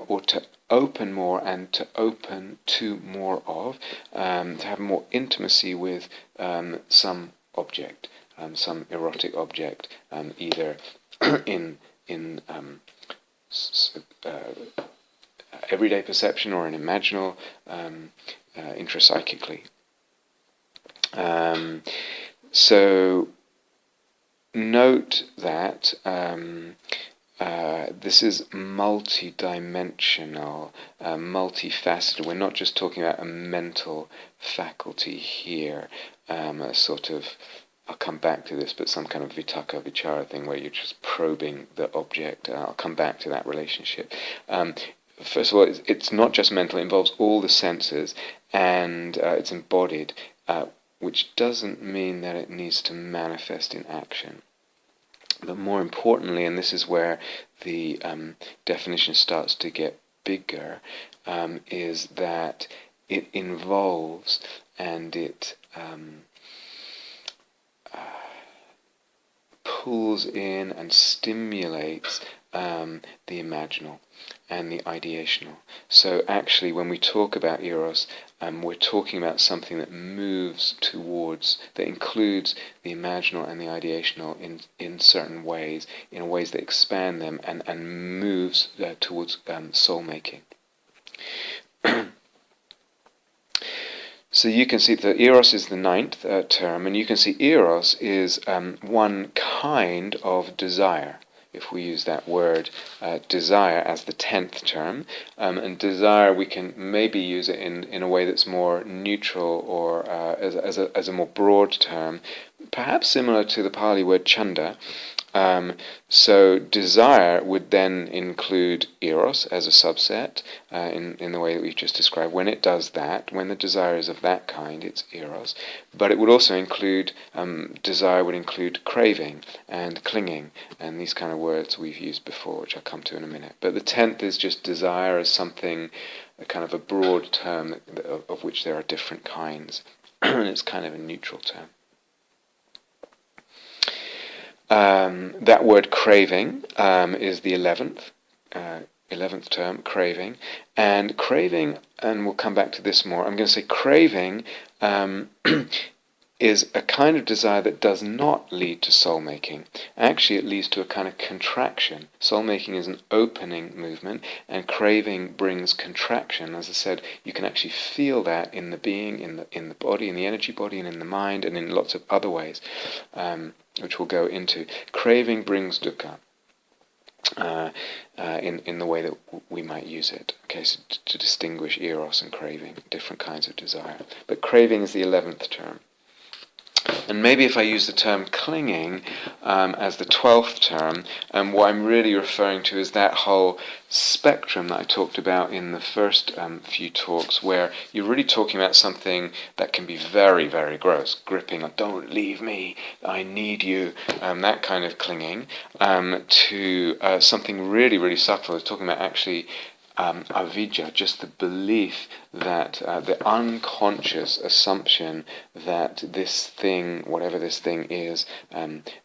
or to open more and to open to more of, to have more intimacy with some object, some erotic object, either in everyday perception or an imaginal, intrapsychically. So note that this is multi-dimensional, multifaceted. We're not just talking about a mental faculty here, a sort of, I'll come back to this, but some kind of vitaka vichara thing where you're just probing the object. I'll come back to that relationship. First of all, it's not just mental, it involves all the senses, and it's embodied, which doesn't mean that it needs to manifest in action. But more importantly, and this is where the definition starts to get bigger, is that it involves and it pulls in and stimulates the imaginal and the ideational. So actually, when we talk about Eros, we're talking about something that moves towards, that includes the imaginal and the ideational in certain ways, in ways that expand them and moves towards soul-making. So you can see that Eros is the 9th term, and you can see Eros is one kind of desire. If we use that word desire as the 10th term, and desire we can maybe use it in a way that's more neutral or as a more broad term, perhaps similar to the Pali word chanda. So desire would then include Eros as a subset in the way that we've just described. When it does that, when the desire is of that kind, it's Eros. But it would also include, desire would include craving and clinging and these kind of words we've used before, which I'll come to in a minute. But the 10th is just desire as something, a kind of a broad term of which there are different kinds. And it's kind of a neutral term. That word craving is the 11th term, craving. And craving, and we'll come back to this more, I'm going to say craving is a kind of desire that does not lead to soul-making. Actually, it leads to a kind of contraction. Soul-making is an opening movement, and craving brings contraction. As I said, you can actually feel that in the being, in the body, in the energy body, and in the mind, and in lots of other ways, which we'll go into. Craving brings dukkha. In the way that we might use it. Okay, so to distinguish Eros and craving, different kinds of desire. But craving is the 11th term. And maybe if I use the term clinging as the 12th term, what I'm really referring to is that whole spectrum that I talked about in the first few talks, where you're really talking about something that can be very, very gross, gripping, like, don't leave me, I need you, that kind of clinging, to something really, really subtle. It's talking about actually avidya, just the belief that the unconscious assumption that this thing, whatever this thing is,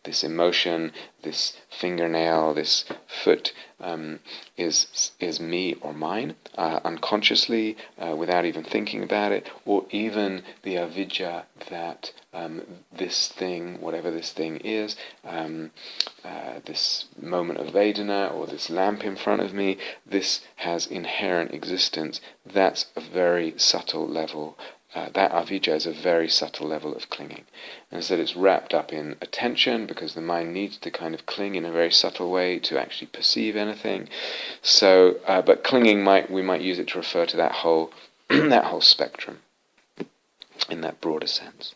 this emotion, this fingernail, this foot is me or mine, unconsciously, without even thinking about it, or even the avidya that this thing, whatever this thing is, this moment of Vedana or this lamp in front of me, this has inherent existence. That's a very subtle level. That avidya is a very subtle level of clinging. And so it's wrapped up in attention, because the mind needs to kind of cling in a very subtle way to actually perceive anything. So, but clinging we might use it to refer to that whole that whole spectrum in that broader sense.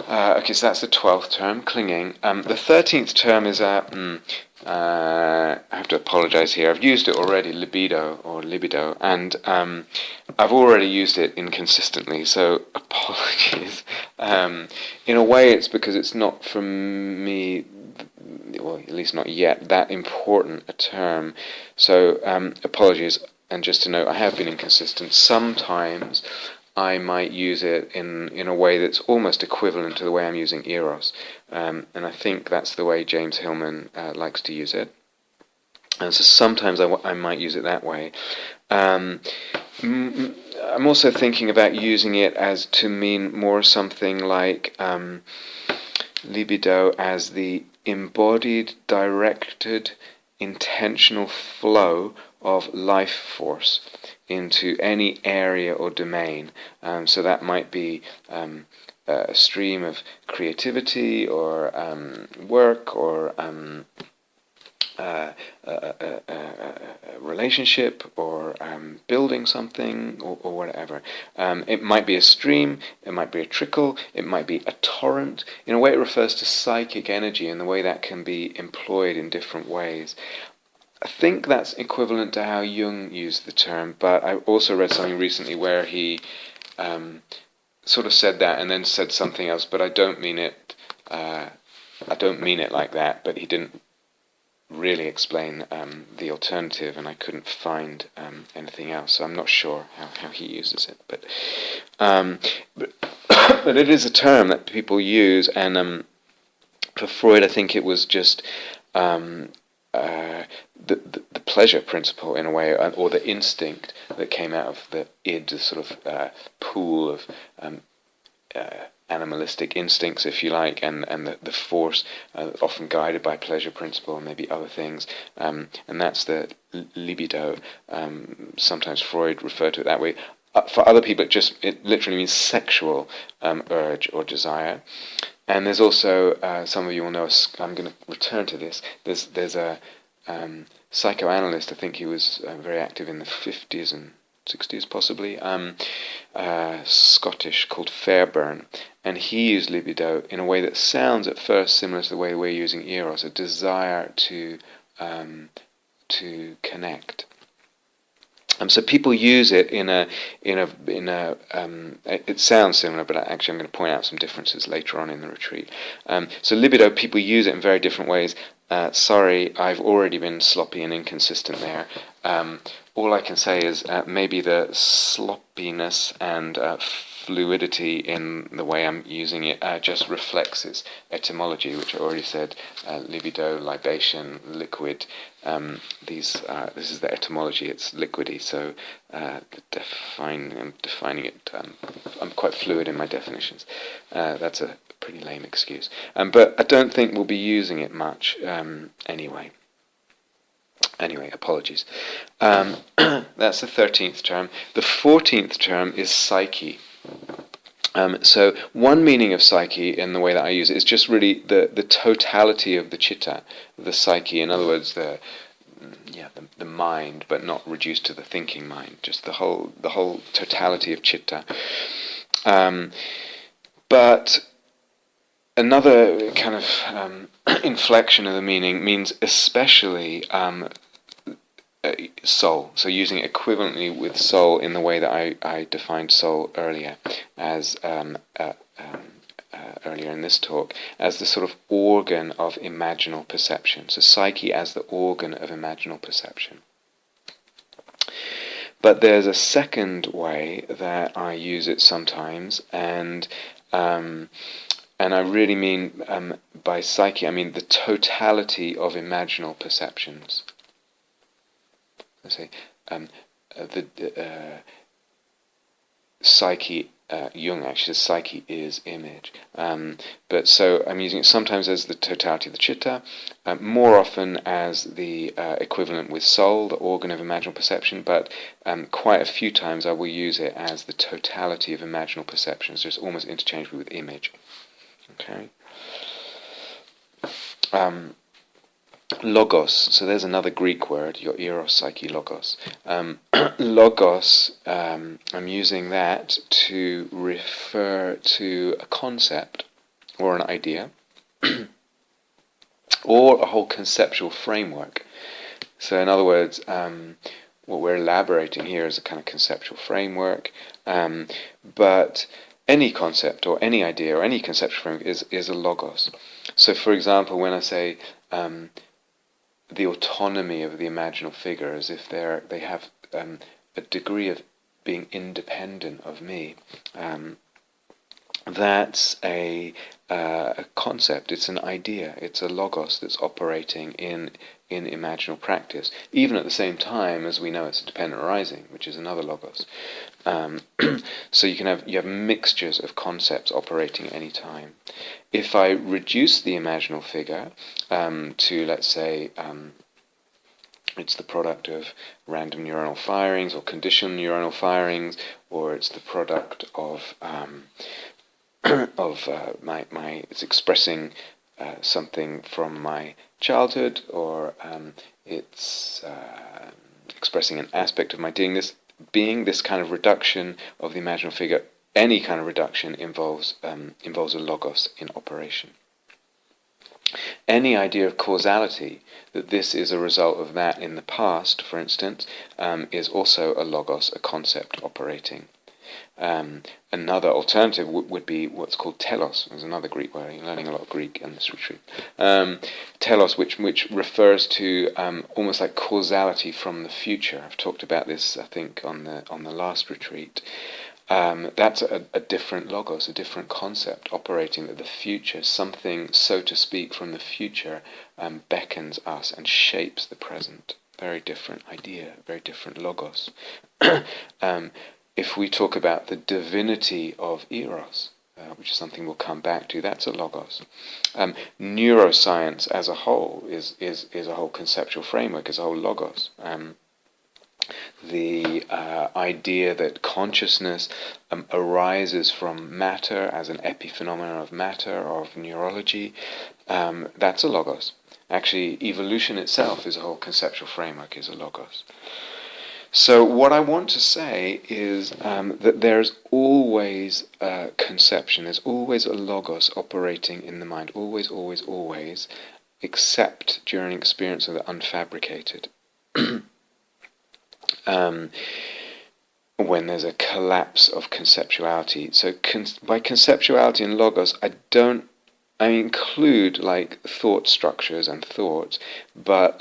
Okay, so that's the 12th term, clinging. The 13th term is I have to apologize here. I've used it already, libido or libido, and I've already used it inconsistently, so apologies. In a way, it's because it's not, for me, well, at least not yet, that important a term. So apologies, and just to note, I have been inconsistent. Sometimes I might use it in a way that's almost equivalent to the way I'm using Eros. And I think that's the way James Hillman likes to use it. And so sometimes I might use it that way. I'm also thinking about using it as to mean more something like libido as the embodied, directed, intentional flow of life force into any area or domain. So that might be a stream of creativity or work or a relationship or building something or whatever. It might be a stream, it might be a trickle, it might be a torrent. In a way, it refers to psychic energy and the way that can be employed in different ways. I think that's equivalent to how Jung used the term, but I also read something recently where he sort of said that and then said something else, but I don't mean it. I don't mean it like that. But he didn't really explain the alternative, and I couldn't find anything else, so I'm not sure how he uses it. But but it is a term that people use, and for Freud, I think it was just the pleasure principle in a way, or the instinct that came out of the id, the sort of pool of animalistic instincts, if you like, and the force, often guided by pleasure principle and maybe other things, and that's the libido. Sometimes Freud referred to it that way. For other people, it literally means sexual urge or desire. And there's also, some of you will know, I'm going to return to this, there's a psychoanalyst, I think he was very active in the 50s and 60s possibly, Scottish, called Fairbairn, and he used libido in a way that sounds at first similar to the way we're using Eros, a desire to connect. So people use it it sounds similar, but actually I'm going to point out some differences later on in the retreat. So libido, people use it in very different ways. Sorry, I've already been sloppy and inconsistent there. All I can say is maybe the sloppiness and fluidity in the way I'm using it just reflects its etymology, which I already said, libido, libation, liquid. This is the etymology, it's liquidy, so I'm defining it, I'm quite fluid in my definitions. That's a pretty lame excuse. But I don't think we'll be using it much anyway. Anyway, apologies. That's the 13th term. The 14th term is psyche. So one meaning of psyche, in the way that I use it, is just really the totality of the citta, the psyche. In other words, the mind, but not reduced to the thinking mind. Just the whole totality of citta. But another kind of inflection of the meaning means especially soul. So using it equivalently with soul in the way that I defined soul earlier, as earlier in this talk, as the sort of organ of imaginal perception. So psyche as the organ of imaginal perception. But there's a second way that I use it sometimes, and and I really mean by psyche, I mean the totality of imaginal perceptions. I say the psyche. Jung actually says psyche is image, but so I'm using it sometimes as the totality of the chitta, more often as the equivalent with soul, the organ of imaginal perception, but quite a few times I will use it as the totality of imaginal perceptions, just almost interchangeably with image. Okay. Logos, so there's another Greek word, your eros, psyche, logos. Logos, I'm using that to refer to a concept or an idea or a whole conceptual framework. So in other words, what we're elaborating here is a kind of conceptual framework, but any concept or any idea or any conceptual framework is a logos. So for example, when I say the autonomy of the imaginal figure, as if they have a degree of being independent of me. That's a concept. It's an idea. It's a logos that's operating in imaginal practice. Even at the same time as we know it's a dependent arising, which is another logos. So you have mixtures of concepts operating at any time. If I reduce the imaginal figure to, let's say, it's the product of random neuronal firings or conditioned neuronal firings, or it's the product of it's expressing something from my childhood, or it's expressing an aspect of my being. This kind of reduction of the imaginal figure, any kind of reduction involves a logos in operation. Any idea of causality, that this is a result of that in the past, for instance, is also a logos, a concept operating. Another alternative would be what's called telos. There's another Greek word. You're learning a lot of Greek in this retreat. Telos, which refers to almost like causality from the future. I've talked about this, I think, on the last retreat. That's a different logos, a different concept operating at the future. Something, so to speak, from the future beckons us and shapes the present. Very different idea, very different logos. If we talk about the divinity of Eros, which is something we'll come back to, that's a logos. Neuroscience as a whole is a whole conceptual framework, is a whole logos. The idea that consciousness arises from matter as an epiphenomenon of matter, of neurology, that's a logos. Actually, evolution itself is a whole conceptual framework, is a logos. So what I want to say is that there's always a conception, there's always a logos operating in the mind, always, always, always, except during experience of the unfabricated. When there's a collapse of conceptuality. So by conceptuality and logos, I include like thought structures and thoughts, but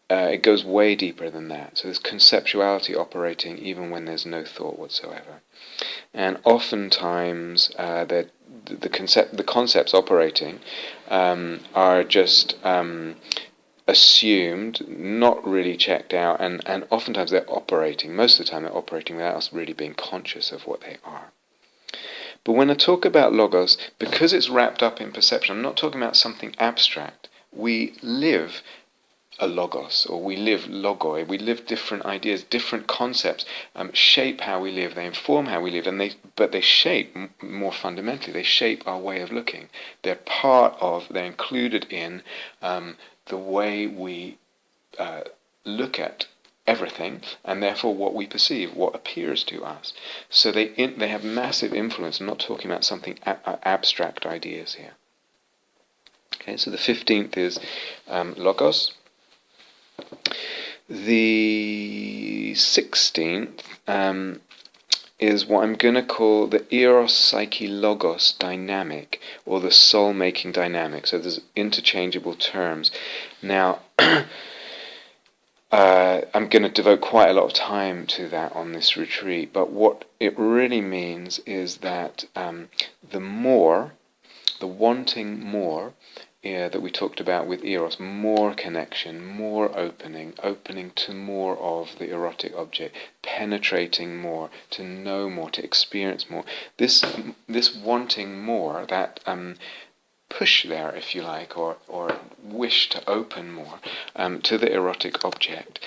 it goes way deeper than that. So there's conceptuality operating even when there's no thought whatsoever. And oftentimes the concepts operating are just assumed, not really checked out, and oftentimes they're operating. Most of the time they're operating without us really being conscious of what they are. But when I talk about logos, because it's wrapped up in perception, I'm not talking about something abstract. We live a logos, or we live logoi. We live different ideas, different concepts shape how we live. They inform how we live, but they shape, more fundamentally, they shape our way of looking. They're included in the way we look at everything, and therefore what we perceive, what appears to us. So they have massive influence. I'm not talking about something abstract ideas here. Okay, so the 15th is logos. The 16th is what I'm going to call the Eros Psyche Logos dynamic, or the soul-making dynamic. So there's interchangeable terms. Now, I'm going to devote quite a lot of time to that on this retreat, but what it really means is that the more the wanting more that we talked about with Eros, more connection, more opening to more of the erotic object, penetrating more, to know more, to experience more. This wanting more, that push there, if you like, or wish to open more to the erotic object,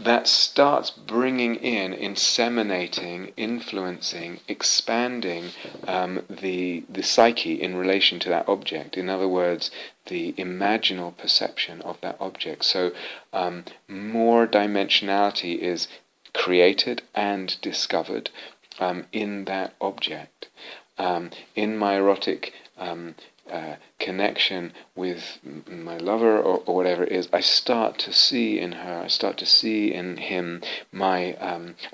that starts bringing in, inseminating, influencing, expanding the psyche in relation to that object. In other words, the imaginal perception of that object. So more dimensionality is created and discovered in that object. In my erotic connection with my lover or whatever it is, I start to see in her, I start to see in him I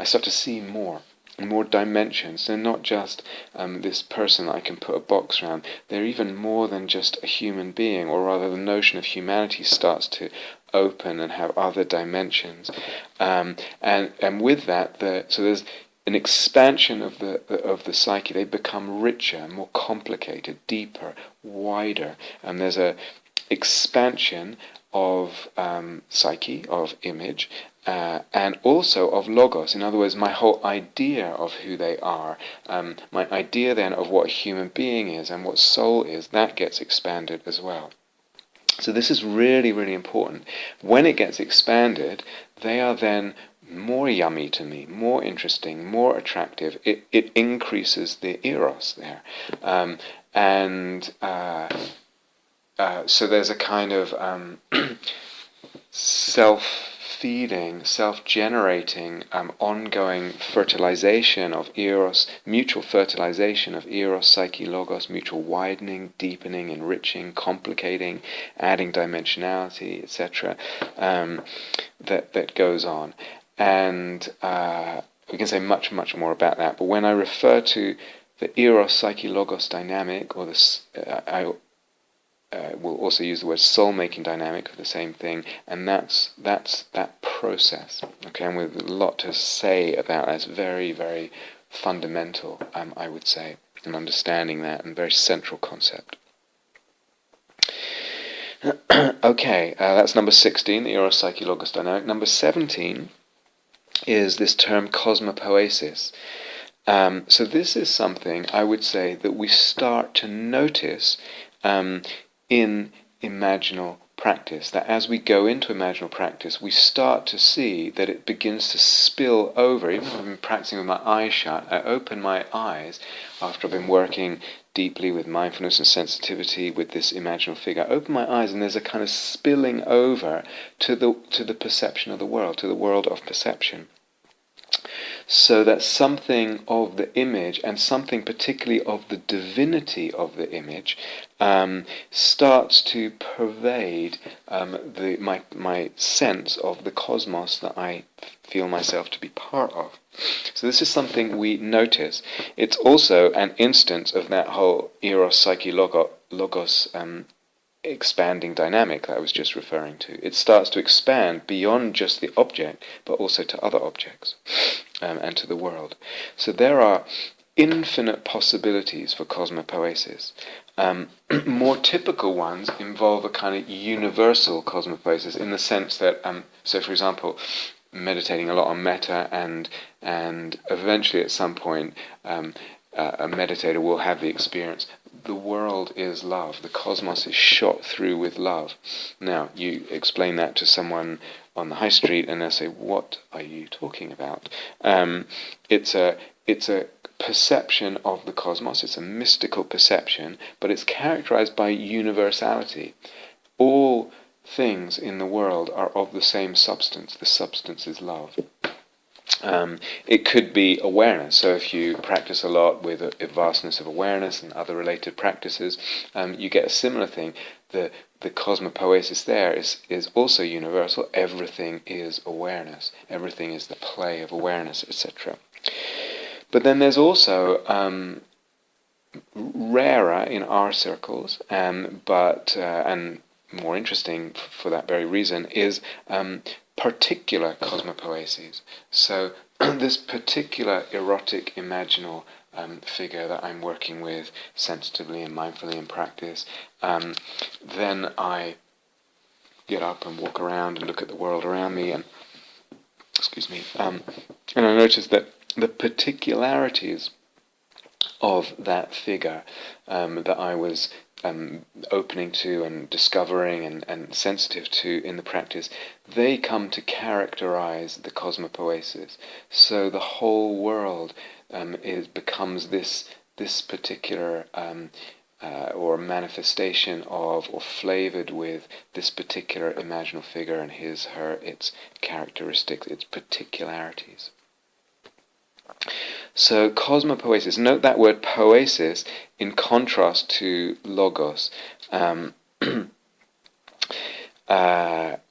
start to see more dimensions. They're not just this person that I can put a box around. They're even more than just a human being, or rather the notion of humanity starts to open and have other dimensions. And with that, so there's an expansion of the psyche. They become richer, more complicated, deeper, wider, and there's a expansion of psyche, of image, and also of logos. In other words, my whole idea of who they are, my idea then of what a human being is and what soul is, that gets expanded as well. So this is really, really important. When it gets expanded, they are then more yummy to me, more interesting, more attractive. It increases the eros there. So there's a kind of self-feeding, self-generating, ongoing fertilization of eros, mutual fertilization of eros, psyche, logos, mutual widening, deepening, enriching, complicating, adding dimensionality, etc. That goes on. And we can say much, much more about that. But when I refer to the Eros, Psyche, Logos dynamic, or I will also use the word soulmaking dynamic for the same thing, and that's that process. Okay, and with a lot to say about that. It's very, very fundamental, I would say, in understanding that, and very central concept. Okay, that's number 16, the Eros, Psyche, Logos dynamic. Number 17 is this term cosmopoesis. So this is something I would say that we start to notice in imaginal practice, that as we go into imaginal practice, we start to see that it begins to spill over. Even if I've been practicing with my eyes shut, I open my eyes after I've been working deeply with mindfulness and sensitivity with this imaginal figure. I open my eyes and there's a kind of spilling over to the perception of the world, to the world of perception. So that something of the image, and something particularly of the divinity of the image, starts to pervade my sense of the cosmos that I feel myself to be part of. So this is something we notice. It's also an instance of that whole Eros, Psyche, Logos expanding dynamic that I was just referring to. It starts to expand beyond just the object, but also to other objects and to the world. So there are infinite possibilities for cosmopoesis. More typical ones involve a kind of universal cosmopoesis, in the sense that, so for example, meditating a lot on metta, and eventually at some point a meditator will have the experience, the world is love, the cosmos is shot through with love. Now, you explain that to someone on the high street and they'll say, what are you talking about? It's a perception of the cosmos, it's a mystical perception, but it's characterized by universality. All things in the world are of the same substance. The substance is love. It could be awareness. So if you practice a lot with a vastness of awareness and other related practices, you get a similar thing. The cosmopoesis there is also universal. Everything is awareness. Everything is the play of awareness, etc. But then there's also rarer in our circles, but and more interesting for that very reason, is particular cosmopoesis. So this particular erotic imaginal figure that I'm working with sensitively and mindfully in practice, then I get up and walk around and look at the world around me, and and I notice that the particularities of that figure that I was opening to and discovering and sensitive to in the practice, they come to characterize the cosmopoesis. So the whole world becomes this particular or manifestation of, or flavored with, this particular imaginal figure and his, her, its characteristics, its particularities. So cosmopoesis, note that word poesis in contrast to logos.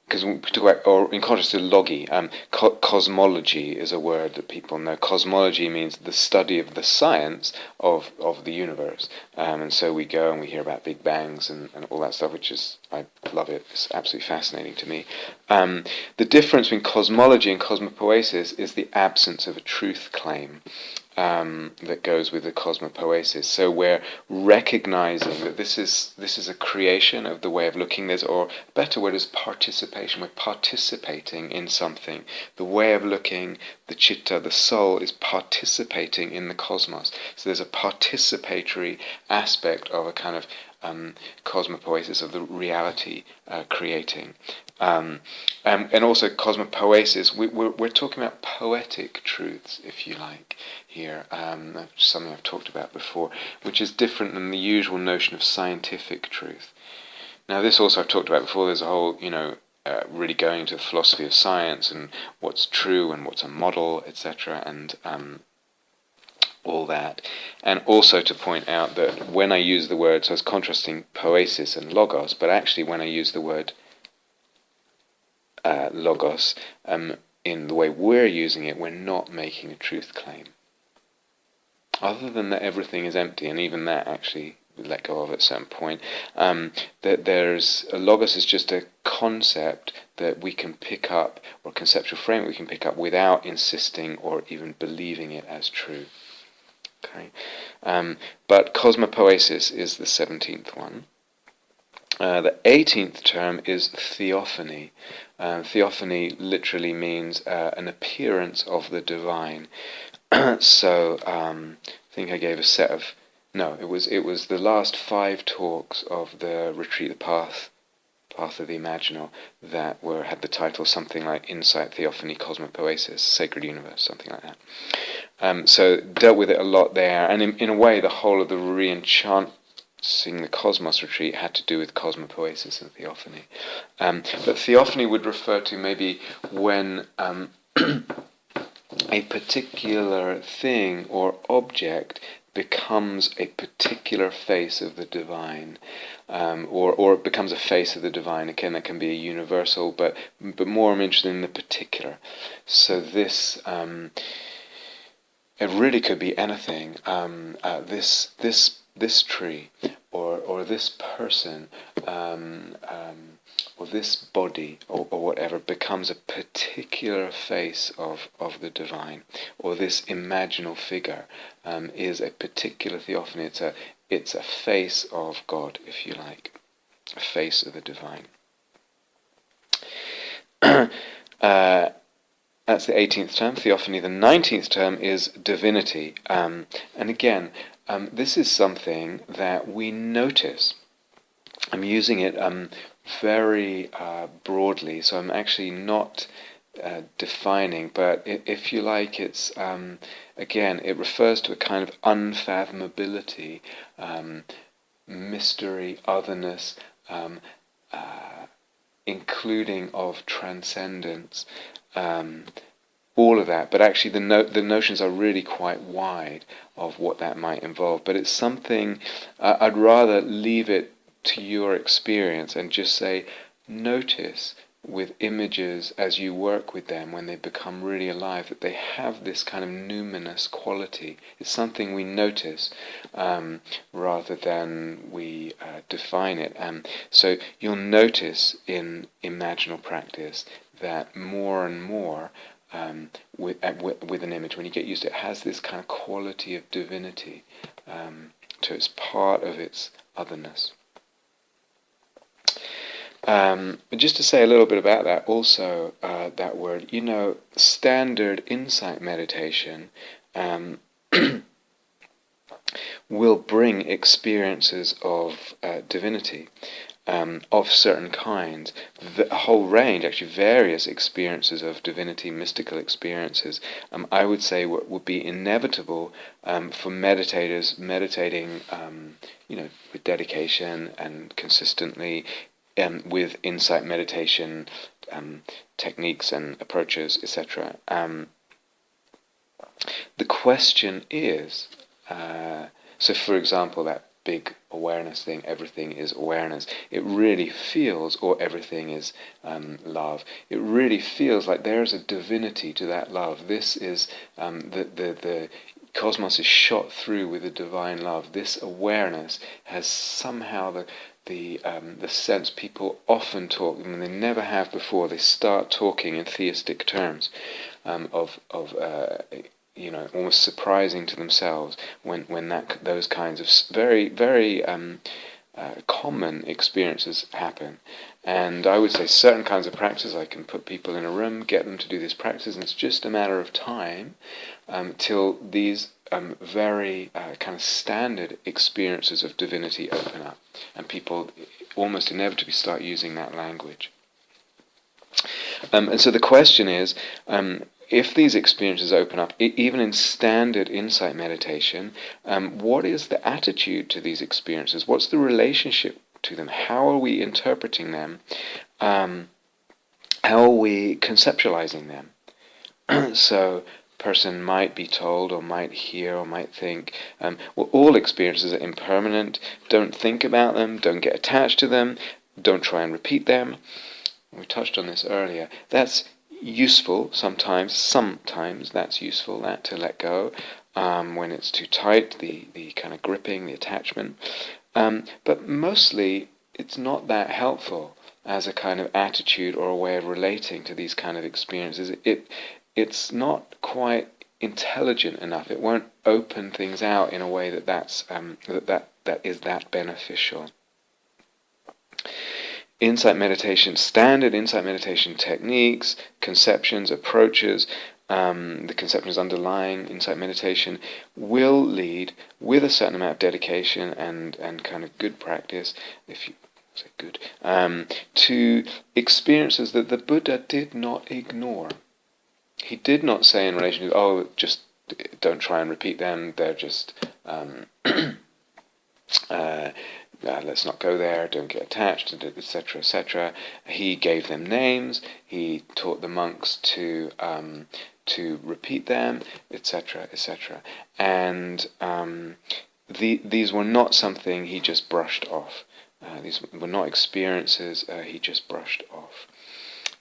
Because we talk about, or in contrast to logi, cosmology is a word that people know. Cosmology means the study of the science of the universe. And so we go and we hear about big bangs and all that stuff, which is, I love it, it's absolutely fascinating to me. The difference between cosmology and cosmopoesis is the absence of a truth claim. That goes with the cosmopoesis. So we're recognizing that this is a creation of the way of looking. Or a better word is participation. We're participating in something. The way of looking, the citta, the soul, is participating in the cosmos. So there's a participatory aspect of a kind of cosmopoesis, of the reality creating. And also cosmopoesis, we're talking about poetic truths, if you like, here, something I've talked about before, which is different than the usual notion of scientific truth. Now this also I've talked about before. There's a whole, really going into the philosophy of science and what's true and what's a model, etc., and all that. And also to point out that when I use the word, so it's contrasting poesis and logos, but actually when I use the word logos, in the way we're using it, we're not making a truth claim. Other than that everything is empty, and even that actually we let go of at some point, that there's a logos is just a concept that we can pick up, or a conceptual frame we can pick up without insisting or even believing it as true. Okay, but cosmopoesis is the 17th one. The 18th term is theophany. Theophany literally means an appearance of the divine. So I think I gave a set of, no, it was the last 5 talks of the retreat, the path of the imaginal, that had the title something like Insight, Theophany, Cosmopoesis, Sacred Universe, something like that. So dealt with it a lot there, and in a way the whole of the re-enchanting the cosmos retreat had to do with cosmopoesis and theophany. But theophany would refer to maybe when a particular thing or object becomes a particular face of the divine, or it becomes a face of the divine. Again, that can be a universal, but more I'm interested in the particular. So this, it really could be anything. This tree, or this person, or this body, or whatever, becomes a particular face of the divine, or this imaginal figure is a particular theophany. It's a face of God, if you like, a face of the divine. That's the 18th term, theophany. The 19th term is divinity, and again, this is something that we notice. I'm using it very broadly, so I'm actually not defining, but if you like, it's again, it refers to a kind of unfathomability, mystery, otherness, including of transcendence, all of that. But actually the notions are really quite wide of what that might involve. But it's something, I'd rather leave it to your experience and just say, notice with images as you work with them, when they become really alive, that they have this kind of numinous quality. It's something we notice rather than we define it. So you'll notice in imaginal practice that more and more with an image, when you get used to it, has this kind of quality of divinity to its part of its otherness. Just to say a little bit about that, also that word, standard insight meditation will bring experiences of divinity. Of certain kinds, a whole range, actually various experiences of divinity, mystical experiences, I would say would be inevitable for meditators meditating, with dedication and consistently, with insight meditation techniques and approaches, etc. The question is, so for example, that big awareness thing, everything is awareness, it really feels, or everything is love, it really feels like there's a divinity to that love. This is the cosmos is shot through with a divine love. This awareness has somehow the sense. People often talk, and they never have before, they start talking in theistic terms of almost surprising to themselves when those kinds of very, very common experiences happen. And I would say certain kinds of practice, I can put people in a room, get them to do this practice, and it's just a matter of time till these very kind of standard experiences of divinity open up, and people almost inevitably start using that language. And so the question is, if these experiences open up, even in standard insight meditation, what is the attitude to these experiences? What's the relationship to them? How are we interpreting them? How are we conceptualizing them? So, person might be told, or might hear, or might think, well, all experiences are impermanent. Don't think about them. Don't get attached to them. Don't try and repeat them. We touched on this earlier. That's useful sometimes. Sometimes that's useful, that to let go when it's too tight, the kind of gripping, the attachment. But mostly it's not that helpful as a kind of attitude or a way of relating to these kind of experiences. It's not quite intelligent enough. It won't open things out in a way that is that beneficial. Insight meditation, standard insight meditation techniques, conceptions, approaches, the conceptions underlying insight meditation will lead, with a certain amount of dedication and kind of good practice, if you say good, to experiences that the Buddha did not ignore. He did not say in relation to, just don't try and repeat them, they're just let's not go there, don't get attached, etc., etc. He gave them names, he taught the monks to repeat them, etc., etc. And these were not something he just brushed off. These were not experiences he just brushed off.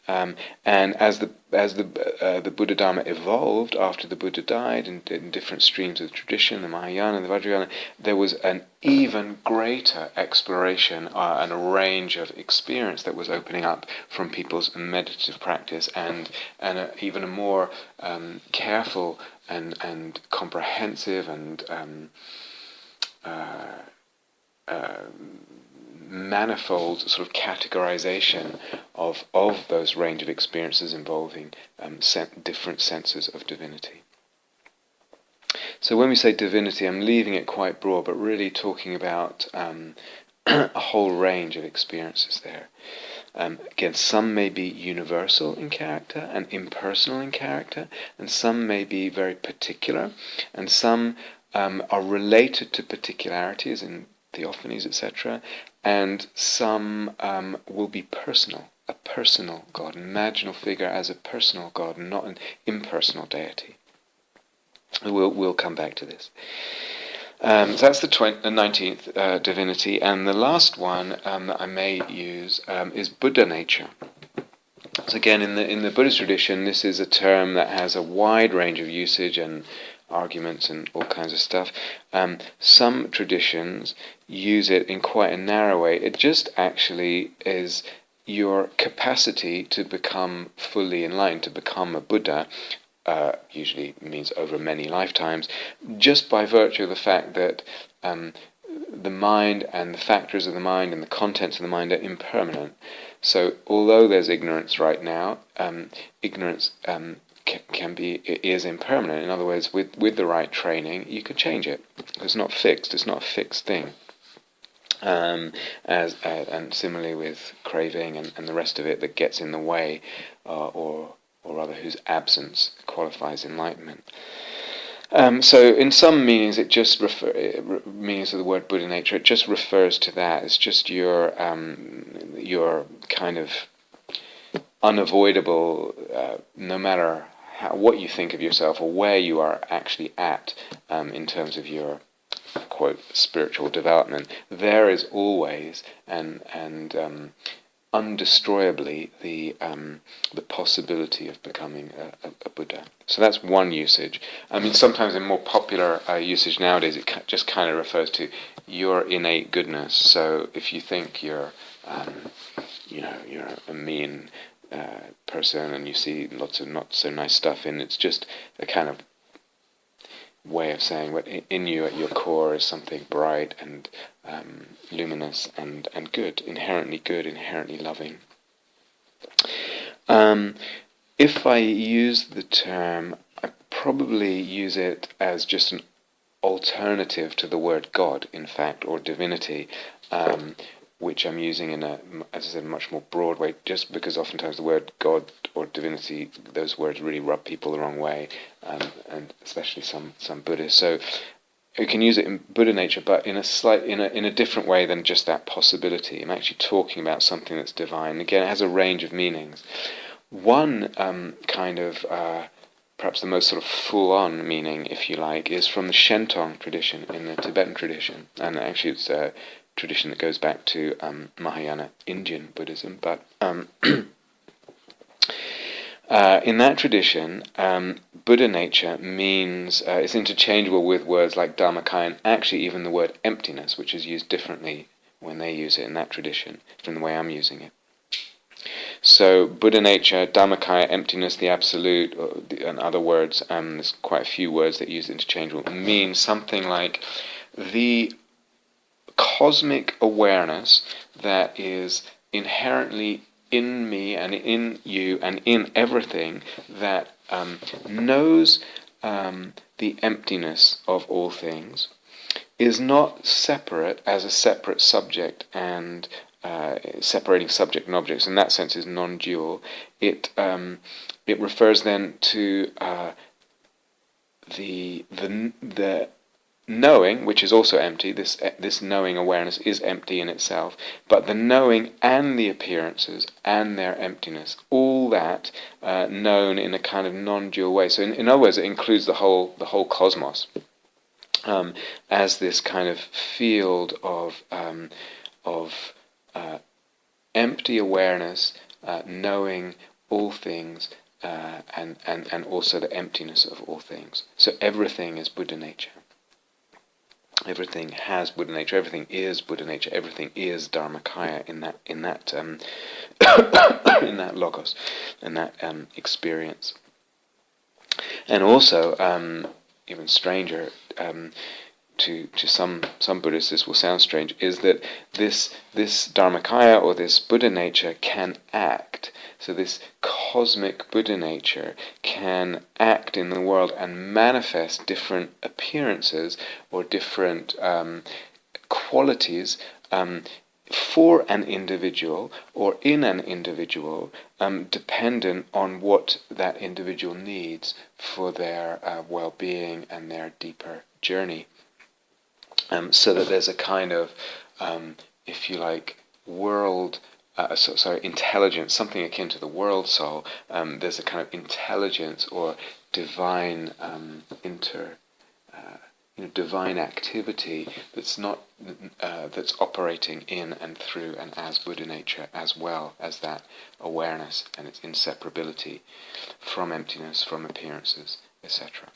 And as the Buddha Dharma evolved after the Buddha died in different streams of tradition, the Mahayana and the Vajrayana, there was an even greater exploration and a range of experience that was opening up from people's meditative practice, and even a more careful and comprehensive and manifold sort of categorization of those range of experiences involving different senses of divinity. So when we say divinity, I'm leaving it quite broad, but really talking about a whole range of experiences there. Again, some may be universal in character and impersonal in character, and some may be very particular, and some are related to particularities in theophanies, etc., and some will be personal, a personal God, an imaginal figure as a personal God, not an impersonal deity. We'll come back to this. So that's the 19th divinity, and the last one that I may use is Buddha nature. So again, in the Buddhist tradition, this is a term that has a wide range of usage and arguments and all kinds of stuff. Some traditions use it in quite a narrow way. It just actually is your capacity to become fully enlightened, to become a Buddha, usually means over many lifetimes, just by virtue of the fact that the mind and the factors of the mind and the contents of the mind are impermanent. So although there's ignorance right now, ignorance is impermanent. In other words, with the right training, you can change it. It's not fixed. It's not a fixed thing. And similarly with craving and the rest of it that gets in the way, or rather whose absence qualifies enlightenment. So in some meanings, it just meanings of the word Buddha nature, it just refers to that. It's just your kind of unavoidable, no matter what you think of yourself or where you are actually at in terms of your quote spiritual development, there is always and undestroyably the possibility of becoming a Buddha. So that's one usage. I mean, sometimes in more popular usage nowadays, it just kind of refers to your innate goodness. So if you think you're a mean person and you see lots of not so nice stuff in, it's just a kind of way of saying what in you at your core is something bright and luminous and good, inherently loving. If I use the term, I probably use it as just an alternative to the word God, in fact, or divinity, which I'm using in a, as I said, much more broad way, just because oftentimes the word God or divinity, those words really rub people the wrong way, and especially some Buddhists. So you can use it in Buddha nature, but in a different way than just that possibility. I'm actually talking about something that's divine. Again, it has a range of meanings. One kind of perhaps the most sort of full-on meaning, if you like, is from the Shentong tradition in the Tibetan tradition, and actually it's a tradition that goes back to Mahayana Indian Buddhism. But in that tradition, Buddha nature means it's interchangeable with words like Dharmakaya, and actually even the word emptiness, which is used differently when they use it in that tradition from the way I'm using it. So Buddha nature, Dharmakaya, emptiness, the absolute, and other words, there's quite a few words that use interchangeable, mean something like the cosmic awareness that is inherently in me and in you and in everything, that knows the emptiness of all things, is not separate as a separate subject and separating subject and objects. In that sense, is non-dual. It refers then to the knowing, which is also empty. This knowing awareness is empty in itself, but the knowing and the appearances and their emptiness, all that known in a kind of non-dual way. So in other words, it includes the whole cosmos as this kind of field of empty awareness, knowing all things, and also the emptiness of all things. So everything is Buddha nature. Everything has Buddha nature. Everything is Buddha nature. Everything is Dharmakaya in that in that logos, in that experience. And also, even stranger, to some Buddhists this will sound strange, is that this Dharmakaya or this Buddha nature can act. So this cosmic Buddha nature can act in the world and manifest different appearances or different qualities for an individual or in an individual, dependent on what that individual needs for their well-being and their deeper journey. So that there's a kind of, if you like, world, intelligence, something akin to the world soul. There's a kind of intelligence or divine divine activity that's not that's operating in and through and as Buddha nature, as well as that awareness and its inseparability from emptiness, from appearances, etc.